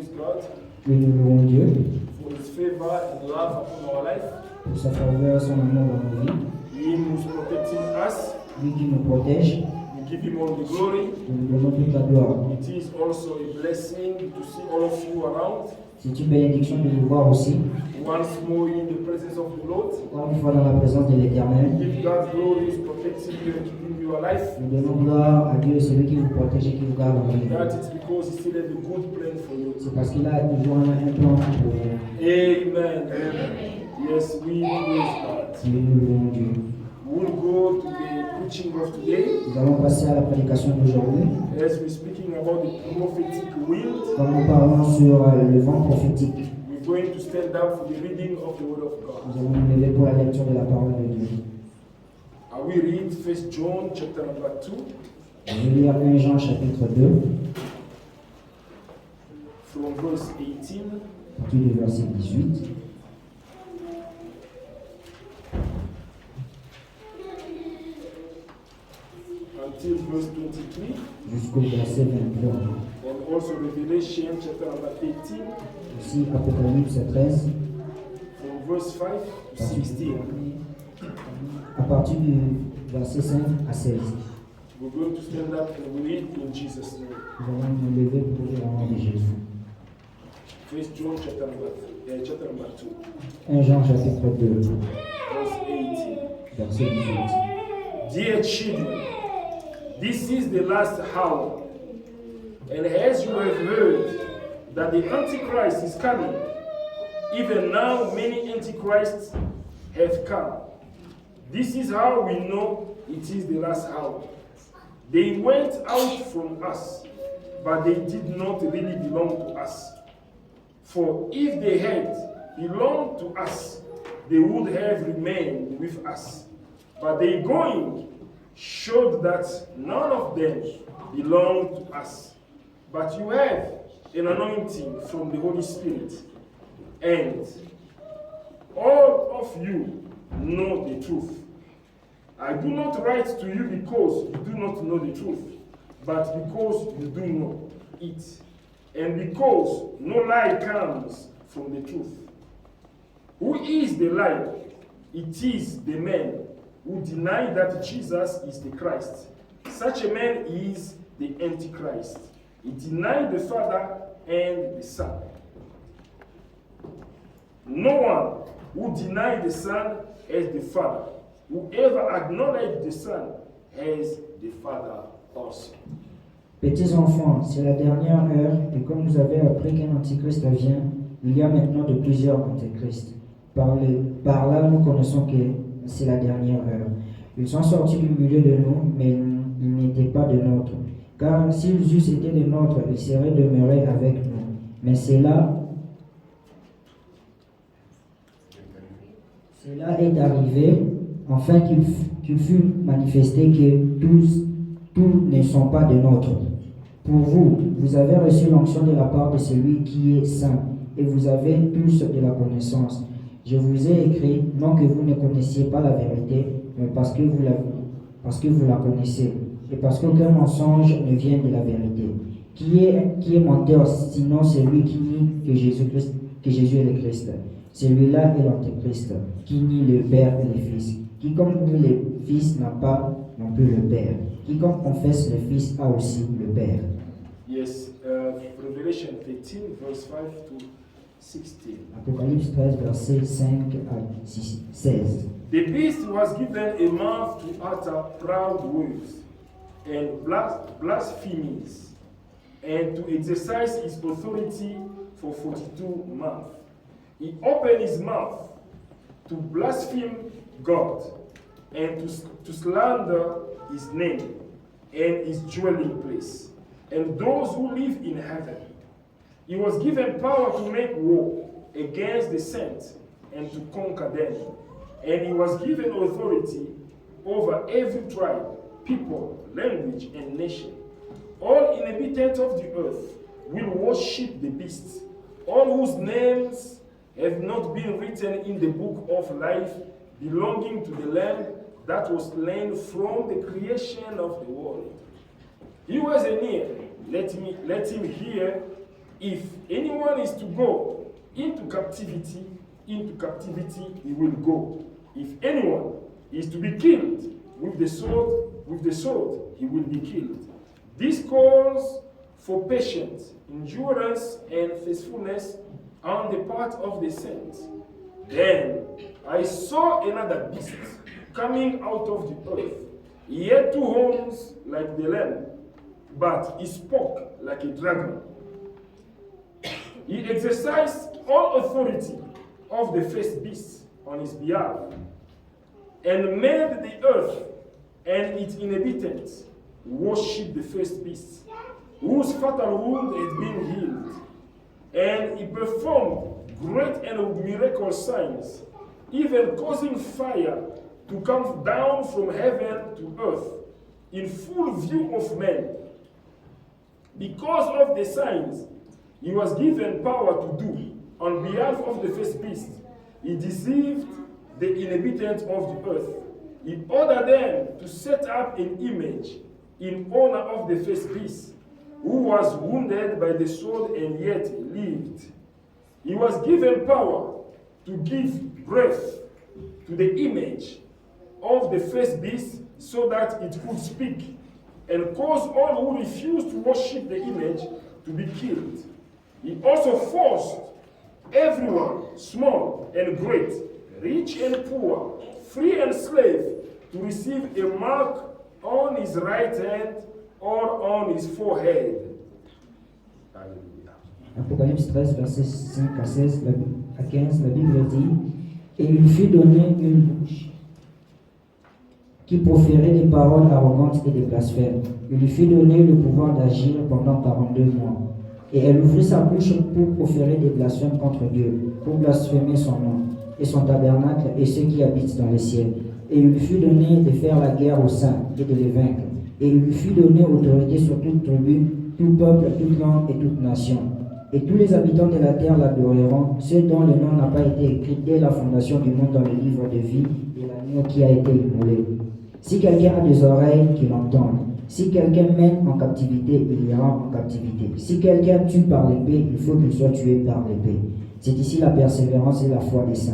praise God Et nous louons Dieu for His favor and love upon our life. pour sa faveur, son amour dans nos vies. Him who's protecting us. Lui qui nous protège, We give Him all the glory. nous lui donnons toute la gloire. It is also a blessing to see all of you around. C'est une bénédiction de nous voir aussi, Once more in the presence of the Lord. encore une fois dans la présence de l'Éternel. Give God glory is protecting you and keeping you alive. Nous donnons gloire à Dieu, celui qui vous protège et qui vous garde en vie. That is because He still has a good plan for you. C'est parce qu'il a toujours un plan pour vous. Amen. Yes, we praise God. Et nous louons Dieu. We'll go to the preaching of today Nous allons passer à la prédication d'aujourd'hui. as we're speaking about the prophetic wind. Quand nous parlons sur le vent prophétique, We're going to stand up for the reading of the Word of God. nous allons nous lever pour la lecture de la parole de Dieu. I will read 1 John chapter number 2 Je vais lire 1 Jean chapitre 2, from verse 18 à partir du verset 18. until verse 23, Jusqu'au verset 23. and also Revelation chapter number 18 Aussi Apocalypse 13, from verse 5 to 16. à partir du verset 5 à 16. We're going to stand up and we read in Jesus' name. Nous allons nous lever pour lire au nom de Jésus. 1 John chapter number 2, 1 Jean chapitre 2, verse 18. verset 18. Dear children, this is the last hour, and as you have heard that the Antichrist is coming, even now many Antichrists have come. This is how we know it is the last hour. They went out from us, but they did not really belong to us. For if they had belonged to us, they would have remained with us. But their going showed that none of them belonged to us. But you have an anointing from the Holy Spirit, and all of you know the truth. I do not write to you because you do not know the truth, but because you do know it, and because no lie comes from the truth. Who is the liar? It is the man who deny that Jesus is the Christ. Such a man is the Antichrist. He denied the Father and the Son. No one who denies the Son has the Father. Whoever acknowledges the Son has the Father also. Petits enfants, c'est la dernière heure, et comme vous avez appris qu'un antichrist vient, il y a maintenant de plusieurs antichrists. Par là, nous connaissons que c'est la dernière heure. Ils sont sortis du milieu de nous, mais ils n'étaient pas de nôtres. Car s'ils eussent été de nôtres, ils seraient demeurés avec nous. Mais cela est arrivé, enfin qu'il fut manifesté que tous ne sont pas de nôtres. Pour vous, vous avez reçu l'onction de la part de celui qui est saint, et vous avez tous de la connaissance. Je vous ai écrit, non que vous ne connaissiez pas la vérité, mais parce que vous la connaissez, et parce qu'aucun mensonge ne vient de la vérité. Qui est menteur, sinon celui qui nie que Jésus est le Christ? Celui-là est l'antéchrist, qui nie le Père et le Fils. Quiconque nie le Fils n'a pas non plus le Père. Quiconque confesse le Fils a aussi le Père. Yes, Revelation 13, verse 5 to 16. Apocalypse 13, verset 5 à 16. The beast was given a mouth to utter proud words and blasphemies, and to exercise his authority for 42 months. He opened his mouth to blaspheme God and to slander his name and his dwelling place, and those who live in heaven. He was given power to make war against the saints and to conquer them. And he was given authority over every tribe, people, language, and nation. All inhabitants of the earth will worship the beast, all whose names have not been written in the book of life belonging to the Lamb that was slain from the creation of the world. He was a near. Let him hear If anyone is to go into captivity he will go. If anyone is to be killed with the sword, he will be killed. This calls for patience, endurance, and faithfulness on the part of the saints. Then I saw another beast coming out of the earth. He had 2 horns like the lamb, but he spoke like a dragon. He exercised all authority of the first beast on his behalf, and made the earth and its inhabitants worship the first beast, whose fatal wound had been healed. And he performed great and miraculous signs, even causing fire to come down from heaven to earth in full view of men. Because of the signs he was given power to do on behalf of the first beast, he deceived the inhabitants of the earth. He ordered them to set up an image in honor of the first beast, who was wounded by the sword and yet lived. He was given power to give breath to the image of the first beast so that it could speak, and cause all who refused to worship the image to be killed. He also forced everyone, small and great, rich and poor, free and slave, to receive a mark on his right hand or on his forehead. Apocalypse 13, versets 5 à 16, à 15, la Bible dit: Et il fut donné une bouche qui proférait des paroles arrogantes et des blasphèmes. Il lui fut donné le pouvoir d'agir pendant 42 mois. Et elle ouvrit sa bouche pour proférer des blasphèmes contre Dieu, pour blasphémer son nom, et son tabernacle, et ceux qui habitent dans les ciels. Et il lui fut donné de faire la guerre aux saints et de les vaincre. Et il lui fut donné autorité sur toute tribu, tout peuple, toute langue et toute nation. Et tous les habitants de la terre l'adoreront, ceux dont le nom n'a pas été écrit dès la fondation du monde dans le livre de vie de l'agneau qui a été immolé. Si quelqu'un a des oreilles, qu'il entende. Si quelqu'un mène en captivité, il ira en captivité. Si quelqu'un tue par l'épée, il faut qu'il soit tué par l'épée. C'est ici la persévérance et la foi des saints.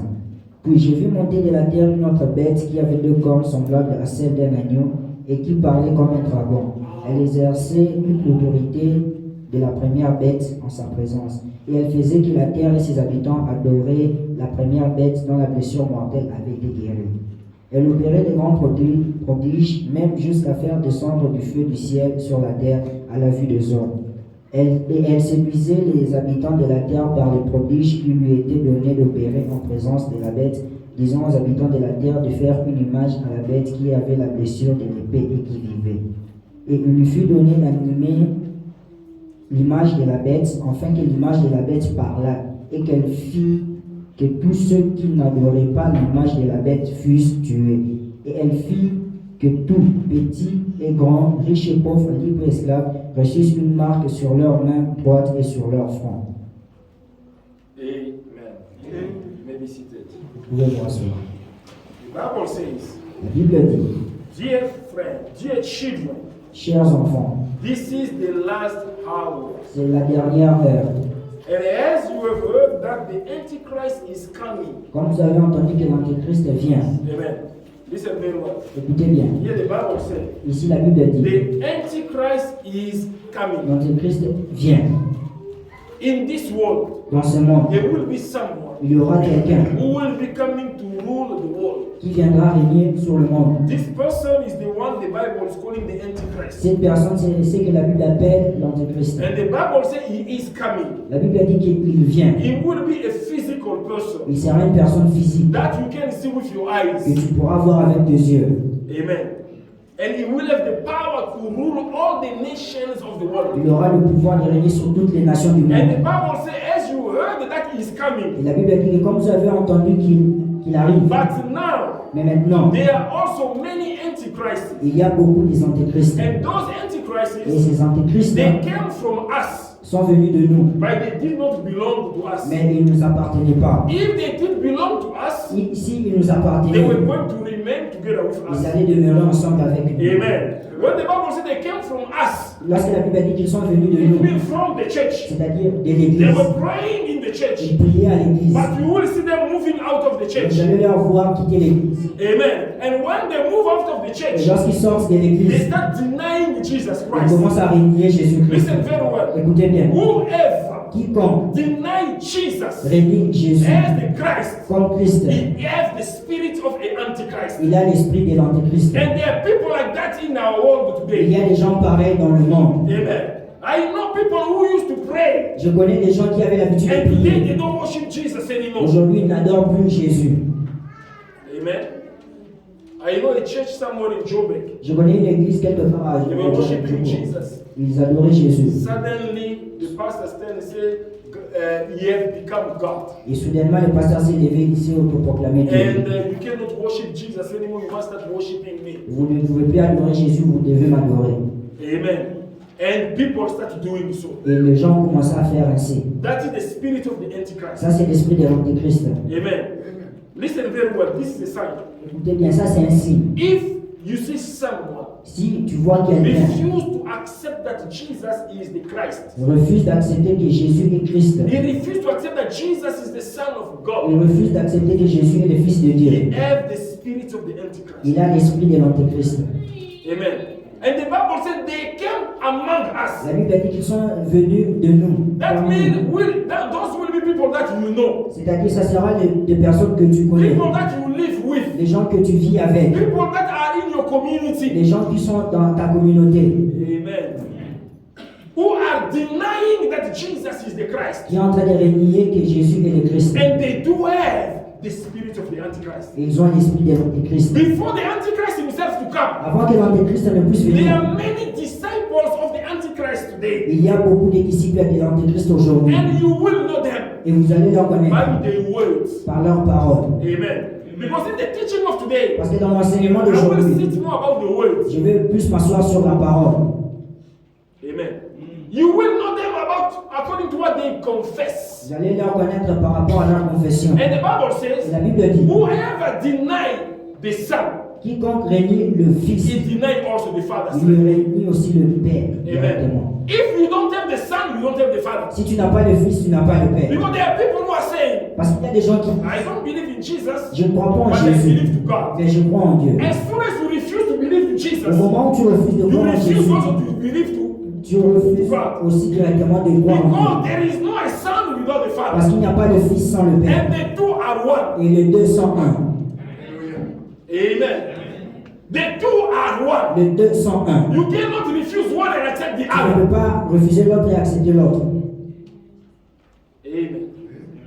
Puis j'ai vu monter de la terre une autre bête qui avait 2 cornes semblables à celles d'un agneau et qui parlait comme un dragon. Elle exerçait toute l'autorité de la première bête en sa présence. Et elle faisait que la terre et ses habitants adoraient la première bête dont la blessure mortelle avait été guérie. Elle opérait de grands prodiges, même jusqu'à faire descendre du feu du ciel sur la terre à la vue des hommes. Elle séduisait les habitants de la terre par les prodiges qui lui étaient donnés d'opérer en présence de la bête, disant aux habitants de la terre de faire une image à la bête qui avait la blessure de l'épée et qui vivait. Et il lui fut donné d'animer l'image de la bête, afin que l'image de la bête parlât, et qu'elle fit que tous ceux qui n'adoraient pas l'image de la bête fussent tués. Et elle fit que tout, petit et grand, riche et pauvre, libre et esclave, reçussent une marque sur leur main droite et sur leur front. Amen. May be seated. Vous pouvez vous asseoir. The Bible says, La Bible dit: dear friends, dear children, chers enfants, this is the last hour. c'est la dernière heure. And as you have heard that the Antichrist is coming. Comme vous avez entendu que l'Antéchrist vient, Amen. Listen very well. écoutez bien. Here the Bible says, Ici la Bible dit: the Antichrist is coming. l'Antéchrist vient. In this world, Dans ce monde, there will be someone il y aura quelqu'un who will be coming to rule the world. qui viendra régner sur le monde. This person is the one the Bible is calling the Antichrist. Cette personne, c'est ce que la Bible appelle l'Antéchrist. And the Bible says he is coming. La Bible dit qu'il vient. He will be a physical person Il sera une personne physique that you can see with your que eyes. tu pourras voir avec tes yeux. Amen. And he will have the power to rule all the nations of the world. Il aura le pouvoir de régner sur toutes les nations du And the monde. Bible says, as you heard that he is Et coming, la Bible dit que comme vous avez entendu qu'il arrive, but now mais maintenant, there are also many antichrists. il y a beaucoup des antéchrists. And those Et antichrists, ces antéchrists they came from us, sont venus de nous, but they did not belong to us. mais ils ne nous appartenaient pas. If they did belong to us, Si ils nous they appartenaient, were going to remain together with ils us. allaient demeurer ensemble avec nous. Amen. When the Bible said they came from us, Lorsque la Bible dit qu'ils sont venus de it nous, means from the church. c'est-à-dire de They l'église, were praying in the church. ils priaient à l'église. But you will see them moving out of the church. Vous allez leur voir quitter l'église. Amen. And when they move out of the Et church, lorsqu'ils sortent de they l'église, start denying Jesus ils Christ. commencent à régner Jésus-Christ. Listen very well. Écoutez bien, Whoever quiconque deny Jesus renie Jésus as the Christ, comme Christ, he has the spirit of the Antichrist. il a l'esprit de l'Antéchrist. And there are people like that in our world Il y today. a des gens pareils dans le monde. Amen. I know people who used to pray, Je connais des gens qui avaient l'habitude de and today prier. they don't worship Jesus anymore. Aujourd'hui, ils n'adorent plus Jésus. Amen. I know a church somewhere in Joburg. Je connais une église quelque part à They were worshiping Joburg. Jesus. Ils adoraient Jésus. Suddenly, the pastor stand and say, "He has become God." Et soudainement, le pasteur s'est levé ici autoproclamé Dieu. And you cannot worship Jesus anymore. You must start worshiping me. Vous ne pouvez plus adorer Jésus, vous devez m'adorer. Amen. And people start doing so. Et les gens commencent à faire ainsi. That is the spirit of the Antichrist. Ça, c'est l'esprit de l'Antéchrist. Amen. Listen very well. This is a sign. Écoutez bien, ça, c'est un signe. If you see someone Si tu vois quelqu'un refuse to accept that Jesus is the Christ, refuse d'accepter que Jésus est Christ, he refused to accept that Jesus is the Son of il God, refuse d'accepter que Jésus est le Fils de he Dieu, has the spirit of the Antichrist. il a l'esprit de l'Antéchrist. Amen. And the Bible said they came among us. La Bible dit qu'ils sont venus de nous. That parmi means nous. those will be people that you know, C'est-à-dire, ça sera des personnes que tu connais, people that you live with, des gens que tu vis avec, people that are in your community. des gens qui sont dans ta communauté, Amen. Who are denying that Jesus is the Christ. qui sont en train de renier que Jésus est le Christ. And they do have the spirit of the Antichrist. Et ils ont l'esprit de l'Antéchrist. Before the Antichrist himself to come, Avant que l'Antéchrist ne puisse there venir, are many disciples of the Antichrist today. il y a beaucoup de disciples de l'Antéchrist aujourd'hui. And you will know them Et vous allez leur connaître by their words. par leurs paroles. Amen. Because in the teaching of today, Parce que dans l'enseignement I will d'aujourd'hui, sit more about the words. je vais plus m'asseoir sur la parole. Amen. You will know them according to what they confess. Vous allez leur connaître par rapport à leur confession. And the Bible Et says, la Bible dit, whoever deny the Son, quiconque renie le Fils, he deny also the Father. il renie aussi le Père directement. Amen. If you don't have the Son, you don't have the Father. Si tu n'as pas le Fils, tu n'as pas le Père. Because there are people who are saying, Parce qu'il y a des gens qui I don't believe in Jesus, je ne crois pas en but I Jésus, believe to God. mais je crois en Dieu. As soon as you refuse to believe in Au Jesus, moment où tu refuses de you croire en refuse Jésus, also to believe to tu refuses aussi directement de croire en because Dieu. there is no a Son without the Parce Father. qu'il n'y a pas de Fils sans le Père. And the two are one. Et les deux sont un. Amen. The two are one. Les deux sont un. You cannot refuse one and accept the Tu ne other. peux pas refuser l'autre et accepter l'autre. Amen.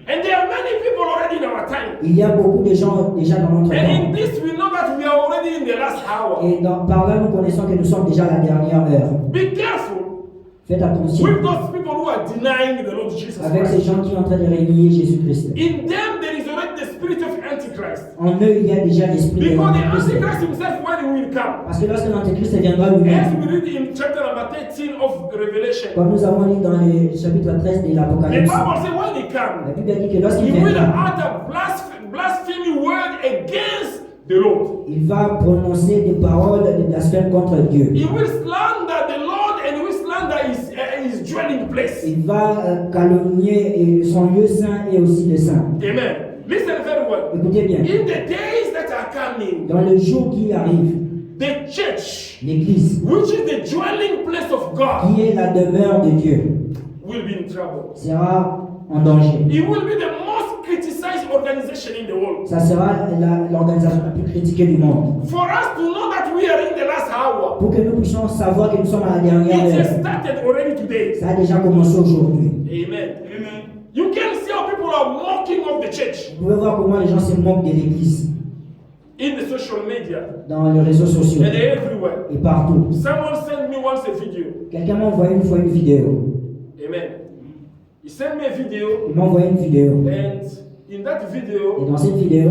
And there are many people already in our time. Il y a beaucoup de gens déjà dans notre And in temps. this, we know that we are already in the last hour. Et par là, nous connaissons que nous sommes déjà à la dernière heure. Be careful Faites attention with those people who are denying the Lord Jesus avec ces Christ. gens qui sont en train de renier Jésus-Christ. In them, there is already the spirit of Antichrist. En eux, il y a déjà l'esprit de Because the l'Antéchrist. Antichrist himself, when he will come, Parce que lorsque l'Antéchrist viendra as lui-même, we read in chapter number 13 of Revelation, comme nous avons lu dans le chapitre 13 de the l'Apocalypse, Bible says when he la comes, Bible dit que he lorsqu'il will viendra, utter blasphemy word against the Lord. il va prononcer des paroles de blasphème contre Dieu. He will slander the Lord and he will slander his dwelling place. Il va calomnier son lieu saint et aussi le saint. Amen. Listen very well. Écoutez bien, In the days that are coming, dans le jour qui arrive, the church, l'Église, which is the dwelling place of God, qui est la demeure de Dieu, will be in trouble. sera en danger. It will be the most criticized organization in the world. Ça sera l'organisation la plus critiquée du monde. For us to know that we are in the last hour, Pour que nous puissions savoir que nous sommes à la dernière it has heure, started already today. ça a déjà commencé aujourd'hui. Amen. Amen. You can see how people are mocking of the church Vous pouvez voir comment les gens se moquent de l'Église in the social media dans les réseaux sociaux and everywhere. et partout. Someone sent me once a video. Quelqu'un m'a envoyé une fois une vidéo. Amen. He sent me a video, Il m'a envoyé une vidéo. and in that Et video, dans cette vidéo,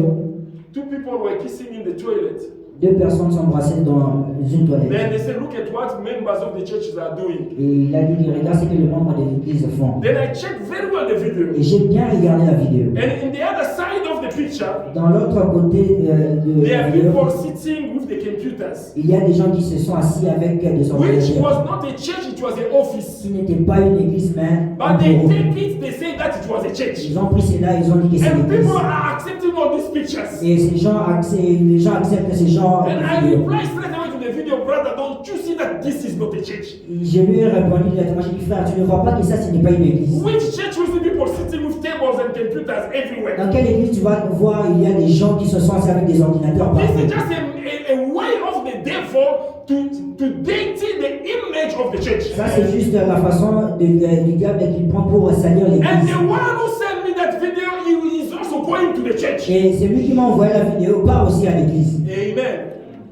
2 people were kissing in the toilet. deux personnes s'embrassaient dans une toilette. Then they said, look at what members of the churches are doing. Et il a dit, regarde ce que les membres de l'Église font. Then I checked very well the video. Et j'ai bien regardé la vidéo. And in the other side of the picture, Dans l'autre côté de there la are vidéo, people sitting with the computers, il y a des gens qui se sont assis avec des which ordinateurs. was not a church, it was an office. Ce n'était pas une église, mais un But they bureau. take it, they say that it was a church. Ils ont pris cela, ils ont dit que c'est And l'église. people are accepting all these pictures. Et les gens acceptent ces genres And de I vidéos. replied straight away to the video, brother, don't you see that this is not a church? Je lui ai répondu directement, j'ai dit frère, tu ne vois pas que ça, ce n'est pas une église. Which church will see people sitting with tables and computers everywhere? Dans quelle église tu vas voir, il y a des gens qui se sont assis avec des ordinateurs This partout. is just a way of the devil to dirty the image of the church. Ça, c'est juste la façon du diable qu'il prend pour salir And l'église. the one who sent me that video, he is also going to the church. Et c'est lui qui m'a envoyé la vidéo, part aussi à l'église. Amen.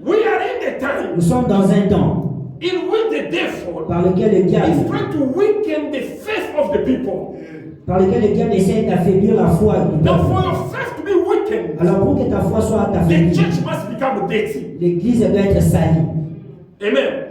We are in the time Nous sommes dans un temps in which the devil par lequel le is diable, trying to weaken the faith of the people. essaie d'affaiblir la foi du Now, for peuple. your faith to be weakened, Alors pour que ta foi soit the affaiblie, church must become dirty. l'église doit être salie. Amen.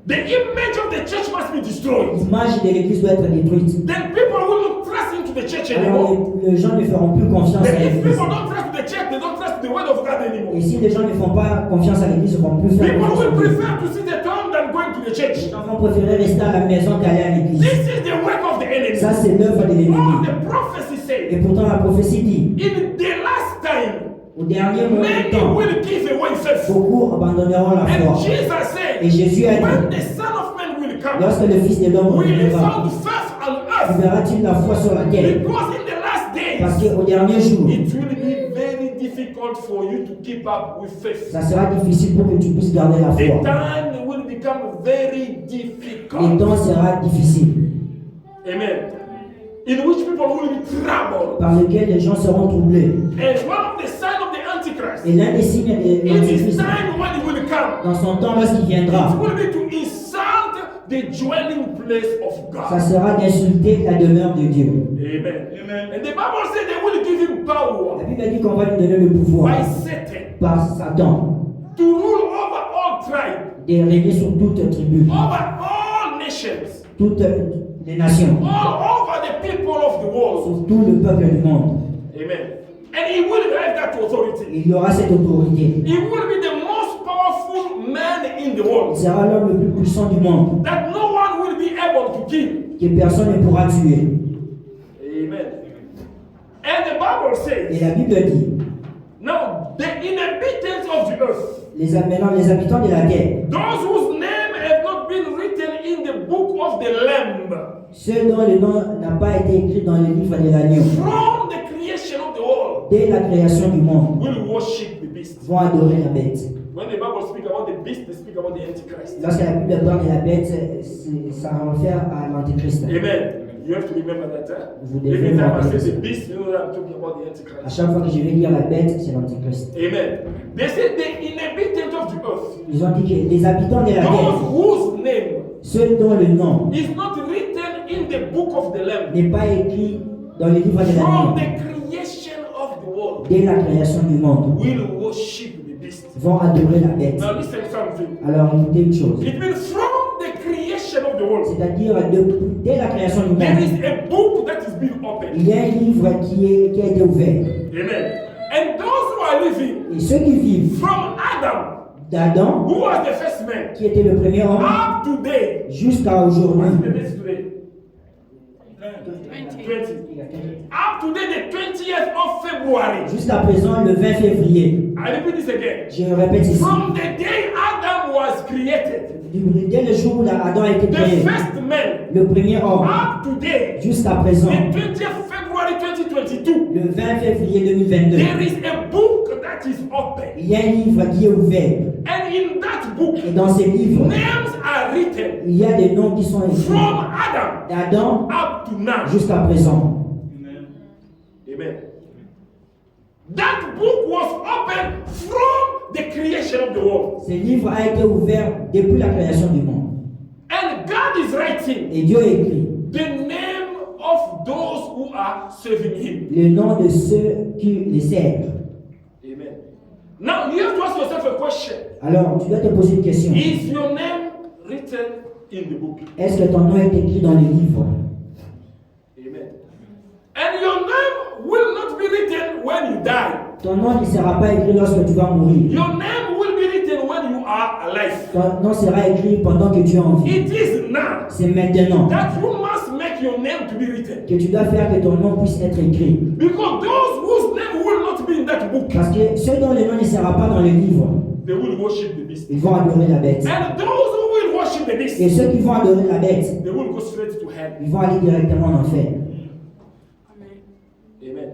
The image of the church must be destroyed. L'image de l'église doit être détruite. Then people will not trust into the church Alors anymore. les gens ne feront plus confiance Then à if l'église. people don't trust the church, they don't trust the word of God anymore. Et si les gens ne font pas confiance à l'église, ils ne vont plus faire People confiance will à l'église. prefer to sit at home than going to the Les church. gens vont préférer rester à la maison qu'aller à l'église. This is the work of the enemy. Ça, c'est l'œuvre de All l'ennemi. the prophecy Et say, pourtant, la prophétie dit, in the last time, au dernier moment du many temps, will give away faith. beaucoup abandonneront la And foi. Jesus said, Et Jésus a when dit, the Son of Man will come, lorsque le Fils de l'homme will he reviendra, found faith on earth? verra-t-il la foi sur la terre? Because in the last Parce days, qu'au dernier jour, it will be very difficult for you to keep up with faith. ça sera difficile pour que tu puisses garder la The foi. time will become very Le difficult. temps sera difficile, Amen. In which people will be troubled. par lequel les gens seront troublés. And one of the signs of the Antichrist, Et l'un des signes de in his l'Antichrist, time when he will come, dans son temps lorsqu'il it viendra, will be to insult the dwelling place of ça God. sera d'insulter la demeure de Dieu. Amen. And the Bible said they will give him La power Bible dit qu'on va lui donner le pouvoir by Satan par Satan to rule over all tribes, de régner sur toute tribu, over all nations, toutes les nations, all over the people of the world. sur tout le peuple du monde. Amen. And he will have that authority. Il y aura cette autorité. He will be the most powerful man in the world Il sera l'homme le plus puissant du monde, that no one will be able to kill. que personne ne pourra tuer. Amen. And the Bible Et says, la Bible dit, now the inhabitants of the earth, maintenant les habitants de la terre, those whose name have not been written in the book of the Lamb, ceux dont le nom n'a pas été écrit dans le livre de l'agneau, from the creation of the world, dès la création du monde, will worship the beast. vont adorer la bête. When the Bible speaks about the beast, they speak about the Antichrist. Lorsque la Bible parle de la bête, ça réfère à l'Antéchrist. Amen. You have to remember that. Vous devez Every time I rappeler say ça. the beast, you know that I'm talking about the À Antichrist. chaque fois que je vais dire la bête, c'est l'Antéchrist. Amen. They say the inhabitants of the earth, Ils ont dit que les habitants de la those terre, whose name ceux dont le nom is not written in the book of the Lamb, n'est pas écrit dans le livre de from l'agneau, the creation of the world, dès la création du monde, will worship the beast. vont adorer la bête. Now listen something. Alors écoutez une chose, It means from the creation of the world, c'est-à-dire dès la création du there monde, is a book that is being opened. il y a un livre qui a été ouvert. Amen. And those who are living Et ceux qui vivent from Adam, d'Adam, who was the first man, qui était le premier homme, up to today. jusqu'à What's aujourd'hui, the date today? 20. Up to the 20th of February. jusqu'à présent, le 20 février, I repeat this again. je répète ici, From the day Adam was created, dès le jour où Adam a été the créé, first man, le premier homme, up to date, jusqu'à présent, the 20th February 2022, le 20 février 2022, there is a book that is open. il y a un livre qui est ouvert. And in that book, Et dans ces livres, names are written il y a des noms qui sont écrits from Adam d'Adam up to now. jusqu'à présent. Amen. That book was opened from the creation of the world. Ce livre a été ouvert depuis la création du monde. And God is writing Et Dieu écrit the name of those who are serving Him. le nom de ceux qui les servent. Amen. Now you have to ask yourself a question. Alors, tu dois te poser une question. Is your name written in the book? Est-ce que ton nom est écrit dans le livre? Amen. And your name will not be written when you die. Ton nom ne sera pas écrit lorsque tu vas mourir. Your name will be written when you are alive. Ton nom sera écrit pendant que tu es en vie. It is now C'est maintenant that you must make your name to be written. que tu dois faire que ton nom puisse être écrit. Because those whose name will not be in that book, Parce que ceux dont le nom ne sera pas dans le livre, they will worship the beast. ils vont adorer la bête. And those who will worship the beast, Et ceux qui vont adorer la bête, they will go straight to hell. ils vont aller directement en enfer. Amen.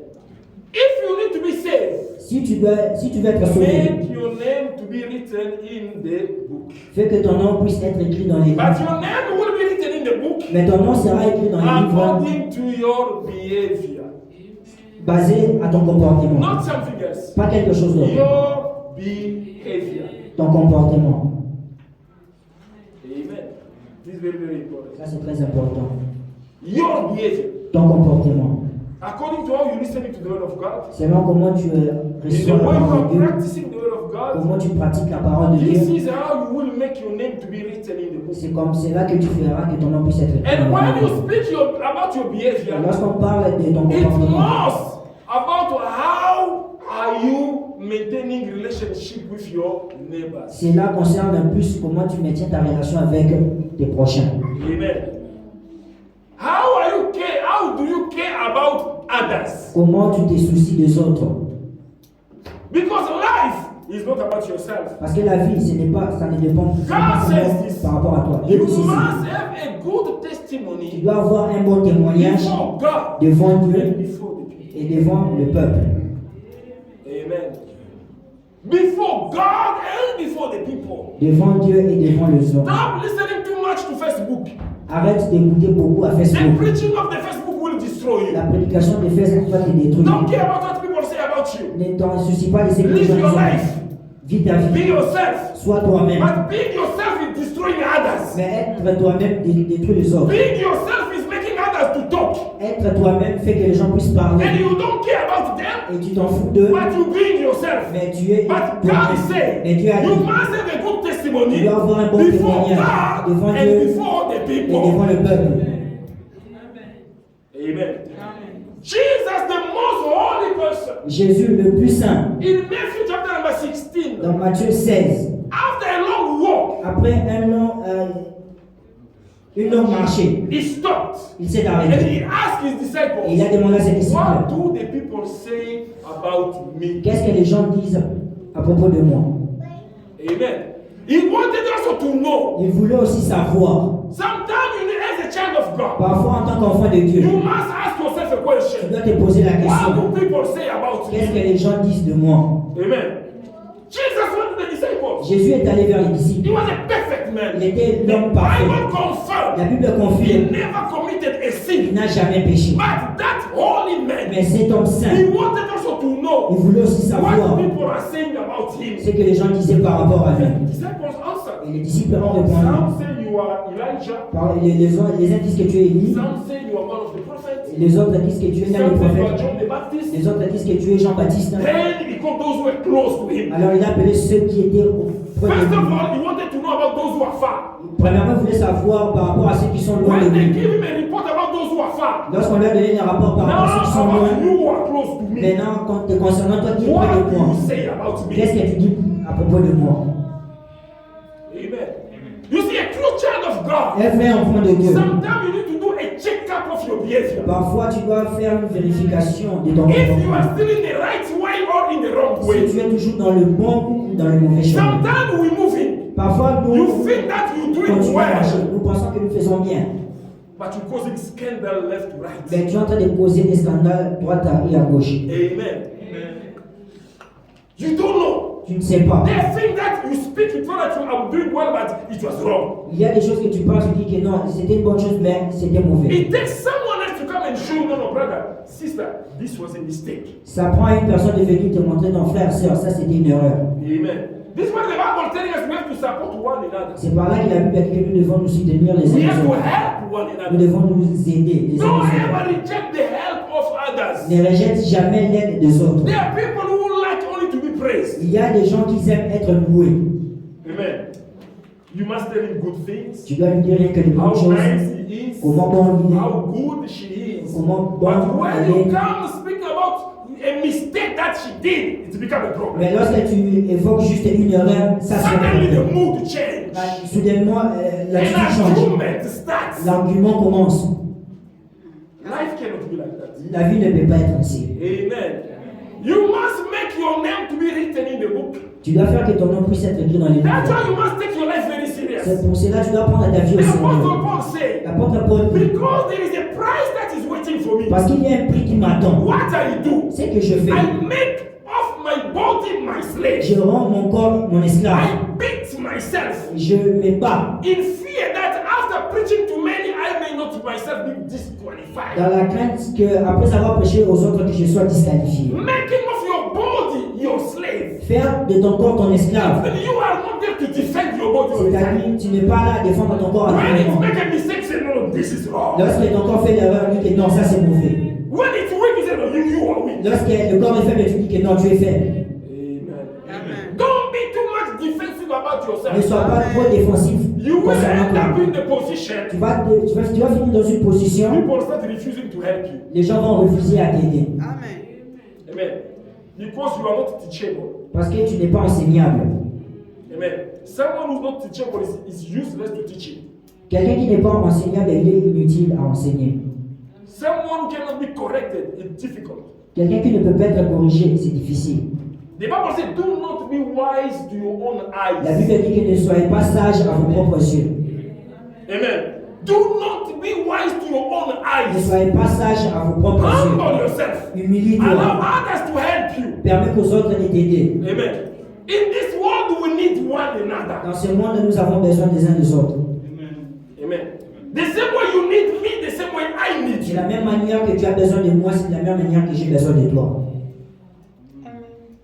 If you need to be saved, Si tu veux être sauvé, make your name to be written in the book. fais que ton nom puisse être écrit dans les But livres. your name will be written in the book Mais ton nom sera écrit dans les livres according to your behavior. basé à ton comportement. Not something else. Pas quelque chose d'autre. Your behavior. Ton comportement. Amen. This is very, very important. Ça, c'est très important. Your behavior. Ton comportement. According to how you listening to the word of God, Selon comment tu in reçois the la way you parole are de Dieu, practicing the word of God, comment tu pratiques la parole de this Dieu, is how you will make your name to be written in the book. c'est comme c'est là que tu feras que ton nom puisse être écrit. And dans when le you livre. speak about your Et behavior, lorsqu'on parle de ton it comportement, must about how are you maintaining relationship with your neighbors. cela concerne plus comment tu maintiens ta relation avec tes prochains. Amen. How do you care about others? Comment tu te soucies des autres. Because life is not about yourself. Parce que la vie, ça ne dépend pas God says this. par rapport à toi. Dieu You dit must ceci. have a good Tu testimony dois avoir un bon témoignage before God devant Dieu and before the people. et devant le peuple. Amen. Before God and before the people. Devant Dieu et devant les hommes. Stop listening too much to Facebook. Arrête d'écouter beaucoup à The Facebook. preaching of the Facebook will destroy La you. prédication de Facebook va te détruire. Don't care about what people say about you. Ne t'en soucie pas de ce que les Live gens your disent. life. Vis ta Be vie. yourself. Sois toi-même. But being yourself is destroying others. Mais être toi-même détruit les autres. Being yourself is making others to talk. Être toi-même fait que les gens puissent parler. And you don't care about them, Et tu t'en fous d'eux. but you being yourself. Mais tu es But God toi-même. is saying, Mais Dieu a you dit, must have a good tu testimony dois avoir un bon before témoignage God devant and Dieu before the et devant people. le peuple. Amen. Jesus, the most holy person, Jésus le plus saint. in Matthew chapter number 16, Dans Matthieu 16, after a long walk, après une longue marché, he stopped il s'est and arrêté. he asked his Et il a disciples, demandé à ses disciples, what do the people say about me? qu'est-ce que les gens disent à propos de moi? Amen. He wanted also to know. Il voulait aussi savoir. Sometimes you need, as a child of God, Parfois, en tant qu'enfant de Dieu, you must ask yourself a tu question. dois te poser la What question, do people say about qu'est-ce que me? les gens disent de moi? Amen. Jesus went to the disciples. Jésus est allé vers les He disciples. was a perfect Il man. était The l'homme parfait. Bible confirmed La Bible he confirme never committed a qu'il sin. n'a jamais péché. But that holy man, Mais cet homme he saint, wanted also to il know voulait aussi what savoir people are saying about him. ce que les gens disaient par rapport à lui. The disciples answered. Et les disciples ont répondu. Some say you are Elijah. Les uns disent que tu es Élie, Some say you are one of the prophets. et les autres disent que tu es l'un des Some say you are prophètes, John the Baptist. les autres disent que tu es Jean-Baptiste. Then he called those who were close to him. Alors il a appelé ceux qui étaient auprès First de of lui. all, he wanted to know about those who are far. Premièrement, il voulait savoir par rapport à ceux qui sont loin de When they lui. give him a report about those who are far, Lorsqu'on lui a donné les rapports par rapport à ceux qui sont now loin, about you who are close to me, maintenant, quand te concernant toi qui es près what de do moi, you say about qu'est-ce me? que tu dis à propos de moi? Amen. You see, a true child of God, Un vrai enfant de Dieu. sometimes you need to do a check-up of your behavior. Parfois, tu dois faire une vérification de ton If you comportement. are still in the right way or in the wrong Si way, tu es toujours dans le bon ou dans le mauvais chemin. sometimes we move in. Parfois, nous You think that you do it continuons à marcher. well, Nous pensons que nous faisons bien. but you're causing scandal left to right. Mais tu es en train de causer des scandales droite et à gauche. Amen. You don't know. Tu ne sais pas. They think that you speak, you thought that you are doing well, but it was wrong. Il y a des choses que tu penses, tu dis que non, c'était une bonne chose, mais c'était mauvais. It takes someone else to come and show you, no, brother, sister, this was a mistake. Ça prend une personne de venir te montrer, non, frère, sœur, ça c'était une erreur. Amen. This is what the Bible is telling us, we have to support one another. C'est par là que la Bible a dit que nous devons nous soutenir les uns We les have to autres. help one Nous another. devons nous aider les uns Don't les autres. ever reject the help of others. Ne rejette jamais l'aide des autres. There are people who like only to be praised. Il y a des gens qui aiment être loués. Amen. You must tell him good things. Tu dois lui dire rien que des bonnes How choses. nice he is. Comment bon il est. How good she is. Comment But bon when elle you est. come speak about a mistake that she did, it became a problem. Mais lorsque tu évoques juste une erreur, ça se Suddenly the fait. mood change. Soudainement, An l'attitude change. argument starts. L'argument commence. Life cannot be like that. La vie ne peut pas être ainsi. Amen. You must make your name to be written in the book. Tu dois faire que ton nom puisse être écrit dans les That's livres. why you must take your life very C'est serious. pour cela que tu dois prendre ta vie au The Apostle sérieux. Paul said, L'apôtre Paul dit, because there is a price that is waiting for me. parce qu'il y a un prix qui m'attend. What I do, C'est que je fais. I make of my body my slave. Je rends mon corps mon esclave. I beat myself Je me bats in fear that after preaching to many, I may not myself be disqualified. dans la crainte que, après avoir prêché aux autres, que je sois disqualifié. Making of your body your slave. Faire de ton corps ton esclave. When you are not there to defend your body all the time. C'est-à-dire, tu n'es pas là à défendre ton corps à When tout it moment. make a mistake, say no, this is wrong. Lorsque ton corps fait l'erreur, dis que non, ça c'est mauvais. When it's weak, you say no, you are weak. Lorsque le corps est faible, tu dis que non, tu es faible. Amen. Don't be too much defensive about Ne yourself. sois pas trop défensif You will concernant end up toi. in the position. Tu vas finir dans une position, People start refusing to help you. les gens vont refuser à t'aider. Amen. Because you are not teachable. Parce que tu n'es pas enseignable. Amen. Someone who's not teachable is useless to teach him. Quelqu'un qui n'est pas enseignable, il est inutile à enseigner. Someone who cannot be corrected is difficult. Quelqu'un qui ne peut pas être corrigé, c'est difficile. The Bible says, do not be wise to your own La eyes. Bible dit que ne soyez pas sages à vos propres yeux. Amen. Do not be wise to your own Ne eyes. soyez pas sages à vos propres Humble yeux. yourself. Humilie-toi. Allow others to help you. Permets qu'aux autres de t'aider. Amen. In this world, we need one another. Dans ce monde, nous avons besoin des uns des autres. Amen. The same way you need me, the same way I need De you. la même manière que tu as besoin de moi, c'est de la même manière que j'ai besoin de toi.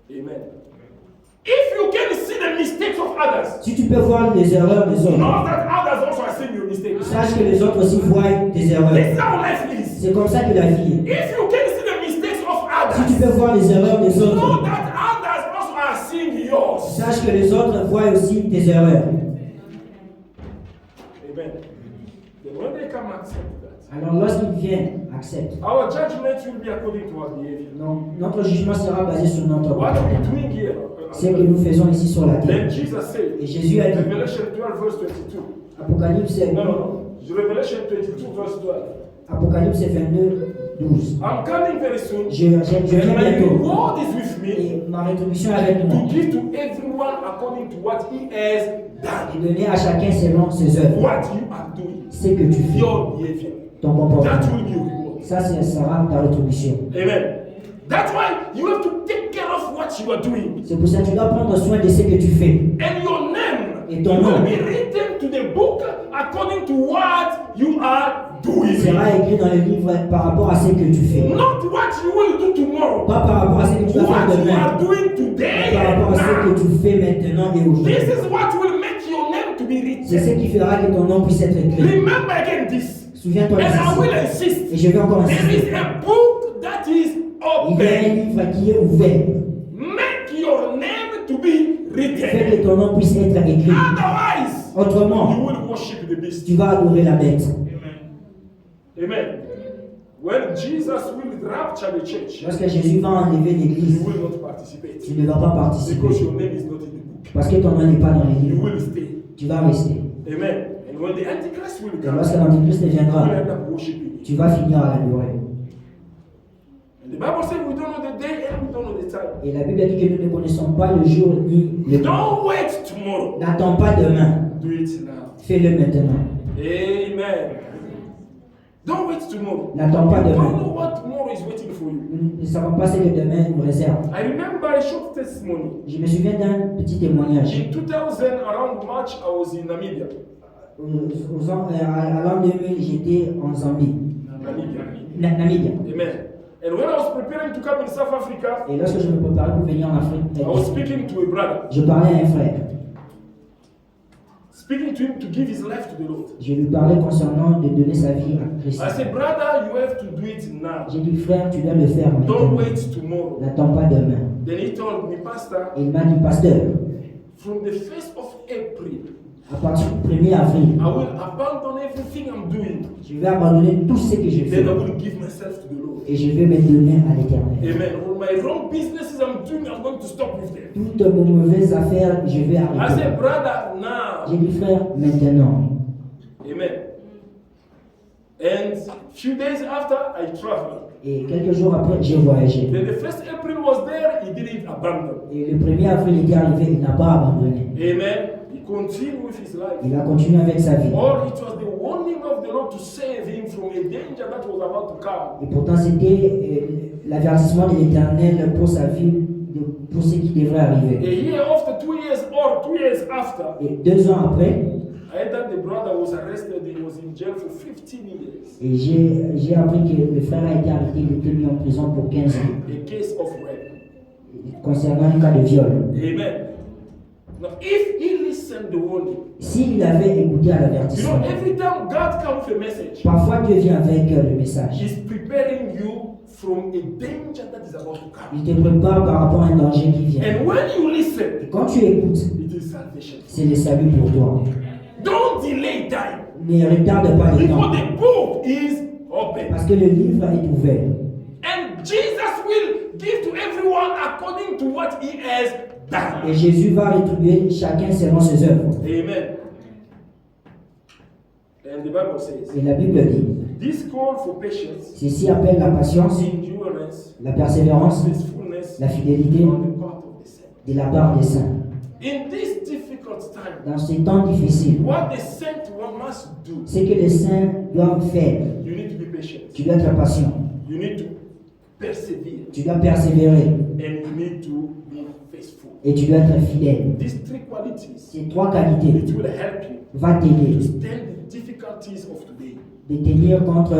Amen. If you can see the mistakes of others, Si tu peux voir les erreurs des autres, know that others also are seeing your mistakes. sache que les autres aussi voient tes erreurs. This is how life is. C'est comme ça que la vie est. If you can see the mistakes of Si tu peux others, voir les erreurs des know autres, that others also are seeing yours. sache que les autres voient aussi tes erreurs. Amen. Then when they come accept that, Alors lorsqu'ils viennent, accepte. our judgment will be according to our behavior. Donc, notre jugement sera basé sur notre What comportement. are we doing here? Ce que nous faisons ici sur la terre. Then Jesus said, Et Jésus a dit, Revelation 12, verse 22. Apocalypse, No. Revelation 22, verse 12. Apocalypse 22, 12. I'm coming very soon. Je viens And my bientôt. reward is with me Et ma rétribution est avec moi. to give to everyone according to what he has Et done. donner à chacun selon ses œuvres. What you are doing, Ce que tu fais, your behavior. ton comportement. That will be your reward. Ça, ce sera ta rétribution. Amen. That's why you have to take care of what you are doing. C'est pour ça que tu dois prendre soin de ce que tu fais. And your name Et ton will nom be written to the book according to what you are doing. sera écrit dans le livre par rapport à ce que tu fais. Not what you will do tomorrow. Pas par rapport à ce que tu vas faire What you demain. are doing today Par rapport à ce and que now. tu fais maintenant et aujourd'hui. This is what will make your name to be C'est ce written. qui fera que ton nom puisse être écrit. Remember again this. Souviens-toi de And I will ceci. insist. Et je vais encore There insister. is a book that is Il y a un open. livre qui est ouvert. Make your name to be Fais written. que ton nom puisse être écrit. Otherwise, Autrement, you will worship the beast. tu vas adorer la bête. Amen. When Jesus will rapture the church, Lorsque Jésus va enlever you l'église, will not participate. tu ne vas pas participer. Because your name is not in the book. Parce que ton nom n'est pas dans les You livres. will stay. Tu vas rester. Amen. And when the Antichrist will Et come, lorsque l'Antéchrist you will viendra, end up worshiping. tu vas finir à l'adorer. And the Bible says we don't know the day and we don't know the time. Et la Bible dit que nous ne connaissons pas le jour ni le temps. Don't wait tomorrow. N'attends pas demain. Do it now. Fais-le maintenant. Amen. Don't wait tomorrow. N'attends pas You don't demain. know what tomorrow is waiting for you. Nous ne savons pas ce que demain nous réserve. I remember a short testimony. Je me souviens d'un petit témoignage. In 2000, around March, I was in Namibia. À l'an 2000, j'étais en Zambie. Namibia. Amen. And when I was preparing to come in South Africa, Et lorsque je me préparais pour venir en I was Afrique, speaking to a brother, je parlais à un frère. speaking to him to give his life to the Lord. Je lui parlais concernant de donner sa vie à Christ. I said, brother, you have to do it now. J'ai dit, frère, tu dois le faire Don't maintenant. wait tomorrow. N'attends pas demain. Then he told me, Pastor, Et il m'a dit, pasteur, from the 1st of April À partir du 1er avril, I will abandon everything I'm doing. je vais abandonner tout ce que je fais Then I will give myself to the Lord. et je vais me donner à l'Éternel. Amen. All my wrong businesses I'm doing, I'm going to stop with them. Toutes mes mauvaises affaires, je vais I arrêter. say, brother, now. J'ai dit frère, maintenant. Amen. And few days after, I traveled. Et quelques jours après, j'ai voyagé. Then the first April was there, he didn't abandon. Et le 1er avril était arrivé, il n'a pas abandonné. Amen. He continued with his life. Il a continué avec sa vie. Or it was the warning of the Lord to save him from a danger that was about to come. Et pourtant, c'était l'avertissement de l'Éternel pour sa vie, pour ce qui devrait A arriver. year after, 2 years or 2 years after, Et 2 ans après, I heard that the brother was arrested. He was in jail for 15 years. et j'ai appris que le frère a été arrêté, il était mis en prison pour 15 ans, A case of rape. concernant un cas de viol. Amen. Now, if he listened to the warning, S'il avait écouté à you l'avertissement, know, every time God comes with a message, parfois Dieu vient avec le message. He's preparing you from a danger that is about to come. Il te prépare par rapport à un danger qui vient. And when you Et listen, quand tu écoutes, it is salvation. c'est le salut pour toi. Don't delay time. Ne retarde pas le temps, Because the book is open. parce que le livre est ouvert. And Jesus will give to everyone according to what he has done. Et Jésus va rétribuer chacun selon ses œuvres. Amen. And the Bible says, Et la Bible dit, this call for patience, ceci appelle la patience, endurance, la persévérance, faithfulness la fidélité on the part of the saint. de la part des saints. In this difficult time, Dans ces temps difficiles, what the saint one must do, ce que les saints doivent faire, you need to be patient. tu dois être patient, You need to persevere. tu dois persévérer And you need to be faithful. et tu dois être fidèle. These 3 qualities, Ces 3 qualités it will help you vont t'aider to stand the difficulties of today. de te tenir contre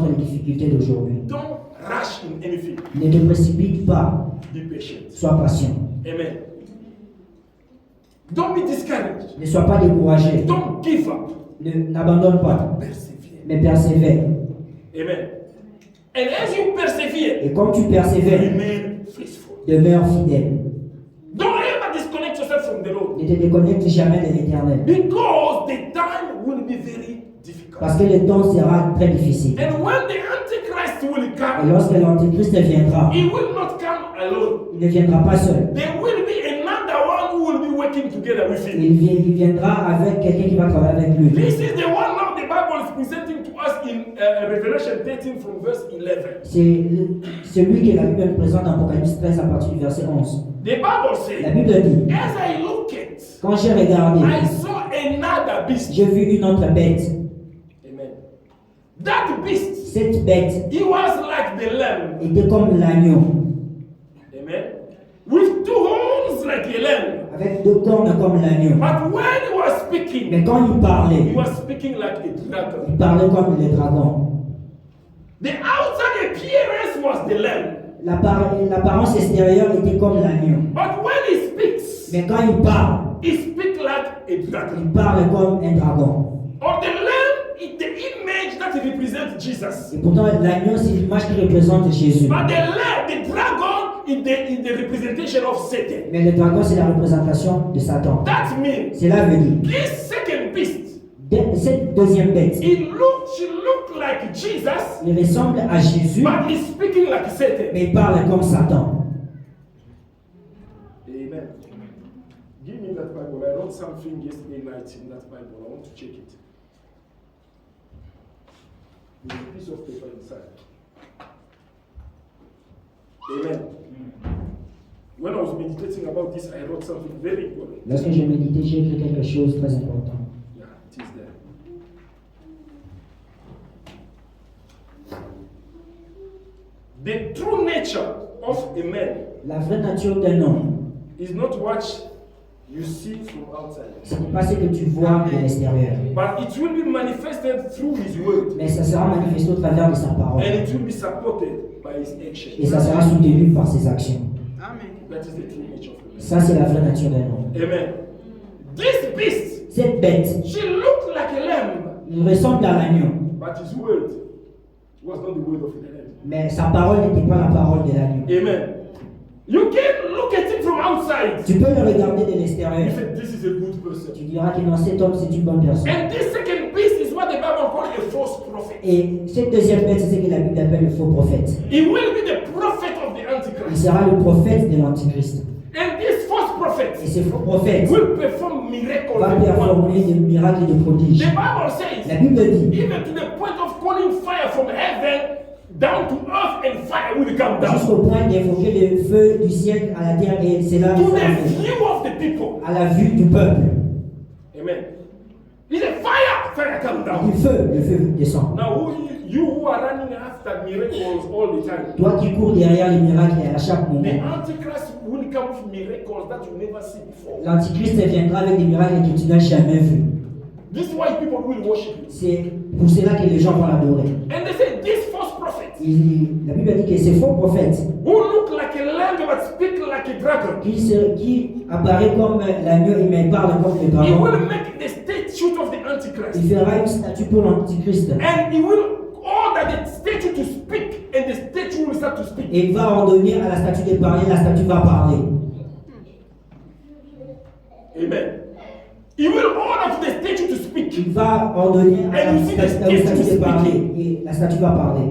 les difficultés d'aujourd'hui. Don't rush in anything. Ne te précipite pas, Be patient. sois patient. Amen. Don't be discouraged. Ne sois pas découragé, Don't give up. n'abandonne pas, Persevere. mais persévère. Amen. And as you persevere, Et comme tu persévères, remain faithful. demeure fidèle. Don't ever disconnect yourself from the Lord. Ne te déconnecte jamais de l'Éternel, Because the time will be very difficult. parce que le temps sera très difficile. And when the Antichrist will Et come, lorsque l'Antéchrist viendra, he will not come alone. il ne viendra pas seul. There will be another one who will be working together with him. Il viendra avec quelqu'un qui va travailler avec lui. This is the one now the Bible is presenting to us in Revelation 13 from verse 11. C'est celui que la Bible présente dans Apocalypse 13 à partir du verset 11. The Bible La says, Bible dit, as I look at, quand j'ai regardé, I saw another beast. j'ai vu une autre bête. Amen. That beast, Cette bête he was like the lamb. était comme l'agneau, Amen. With 2 horns like a lamb. avec 2 cornes comme l'agneau. But when he was speaking, Mais quand il he parlait, was speaking like a dragon. il parlait comme le dragon. The outside appearance was the lamb. L'apparence extérieure était comme l'agneau. But when he speaks, Mais quand il parle, he speaks like a dragon. il parle comme un dragon. Or the lamb is the image that represents Jesus. Et pourtant, l'agneau, c'est l'image qui représente Jésus. But the dragon is the representation of Satan. Mais le dragon, c'est la représentation de Satan. That means Cela veut dire, this second beast, cette deuxième bête, she looked like Jesus, il ressemble à Jésus, but he's speaking like Satan. mais il parle comme Satan. Amen. Give me that Bible. I wrote something yesterday night in that Bible. I want to check it. There's a piece of paper inside. Amen. When I was meditating about this, I wrote something very important. Lorsque j'ai médité, j'ai écrit quelque chose de très important. Yeah, it is there. The true nature of a man La vraie nature d'un homme, is not what you see from outside, ce n'est pas ce que tu vois de l'extérieur, but it will be manifested through his word, mais ça sera manifesté au travers de sa parole. and it will be supported by his Et actions. ça sera soutenu par ses actions. That is the true nature of a man. Ça, c'est la vraie nature d'un homme. Amen. This beast, Cette bête, she looked like a lamb, il ressemble à l'agneau, but his word was not the word of a lamb. mais sa parole n'était pas la parole de l'agneau. Amen. You can look at it from outside, Tu peux le regarder de you l'extérieur. say, this is a good person. Tu diras que non, cet homme, c'est une bonne personne. And this second beast is what the Bible calls a false prophet. Et cette deuxième bête, c'est ce que la Bible appelle le faux prophète. He will be the prophet of the Il Antichrist. sera le prophète de l'Antichrist. And this false Et prophet ce faux prophète will perform miracles. va and wonders. performer des miracles et des prodiges. The Bible says, La Bible dit, even to the point of calling fire from heaven down to earth, and fire will come down. jusqu'au point d'invoquer le feu du ciel à la terre, et c'est là To the view of the people. à la vue du peuple. Amen. He said, fire, fire come down. Du feu, le feu descend. Now, you who are running after miracles all the time, Toi qui cours derrière les miracles à chaque the moment, Antichrist will come with miracles that you never see before. l'Antichrist viendra avec des miracles que tu n'as jamais vus. This is why people will worship him. C'est pour cela que les gens vont l'adorer. And they say, this false prophet La Bible dit que ces faux prophètes who look like a lamb but speak like a dragon, qui apparaît comme l'agneau et mais parle comme le he dragon, will make the statue of the Antichrist. il fera une statue pour l'Antichrist. And he will order the statue to speak, and the statue will start to speak. Et il va ordonner à la statue de parler, la statue va parler. Amen. He will order for the statue to speak. Il va ordonner à And you see the la statue statue de parler et la statue va parler.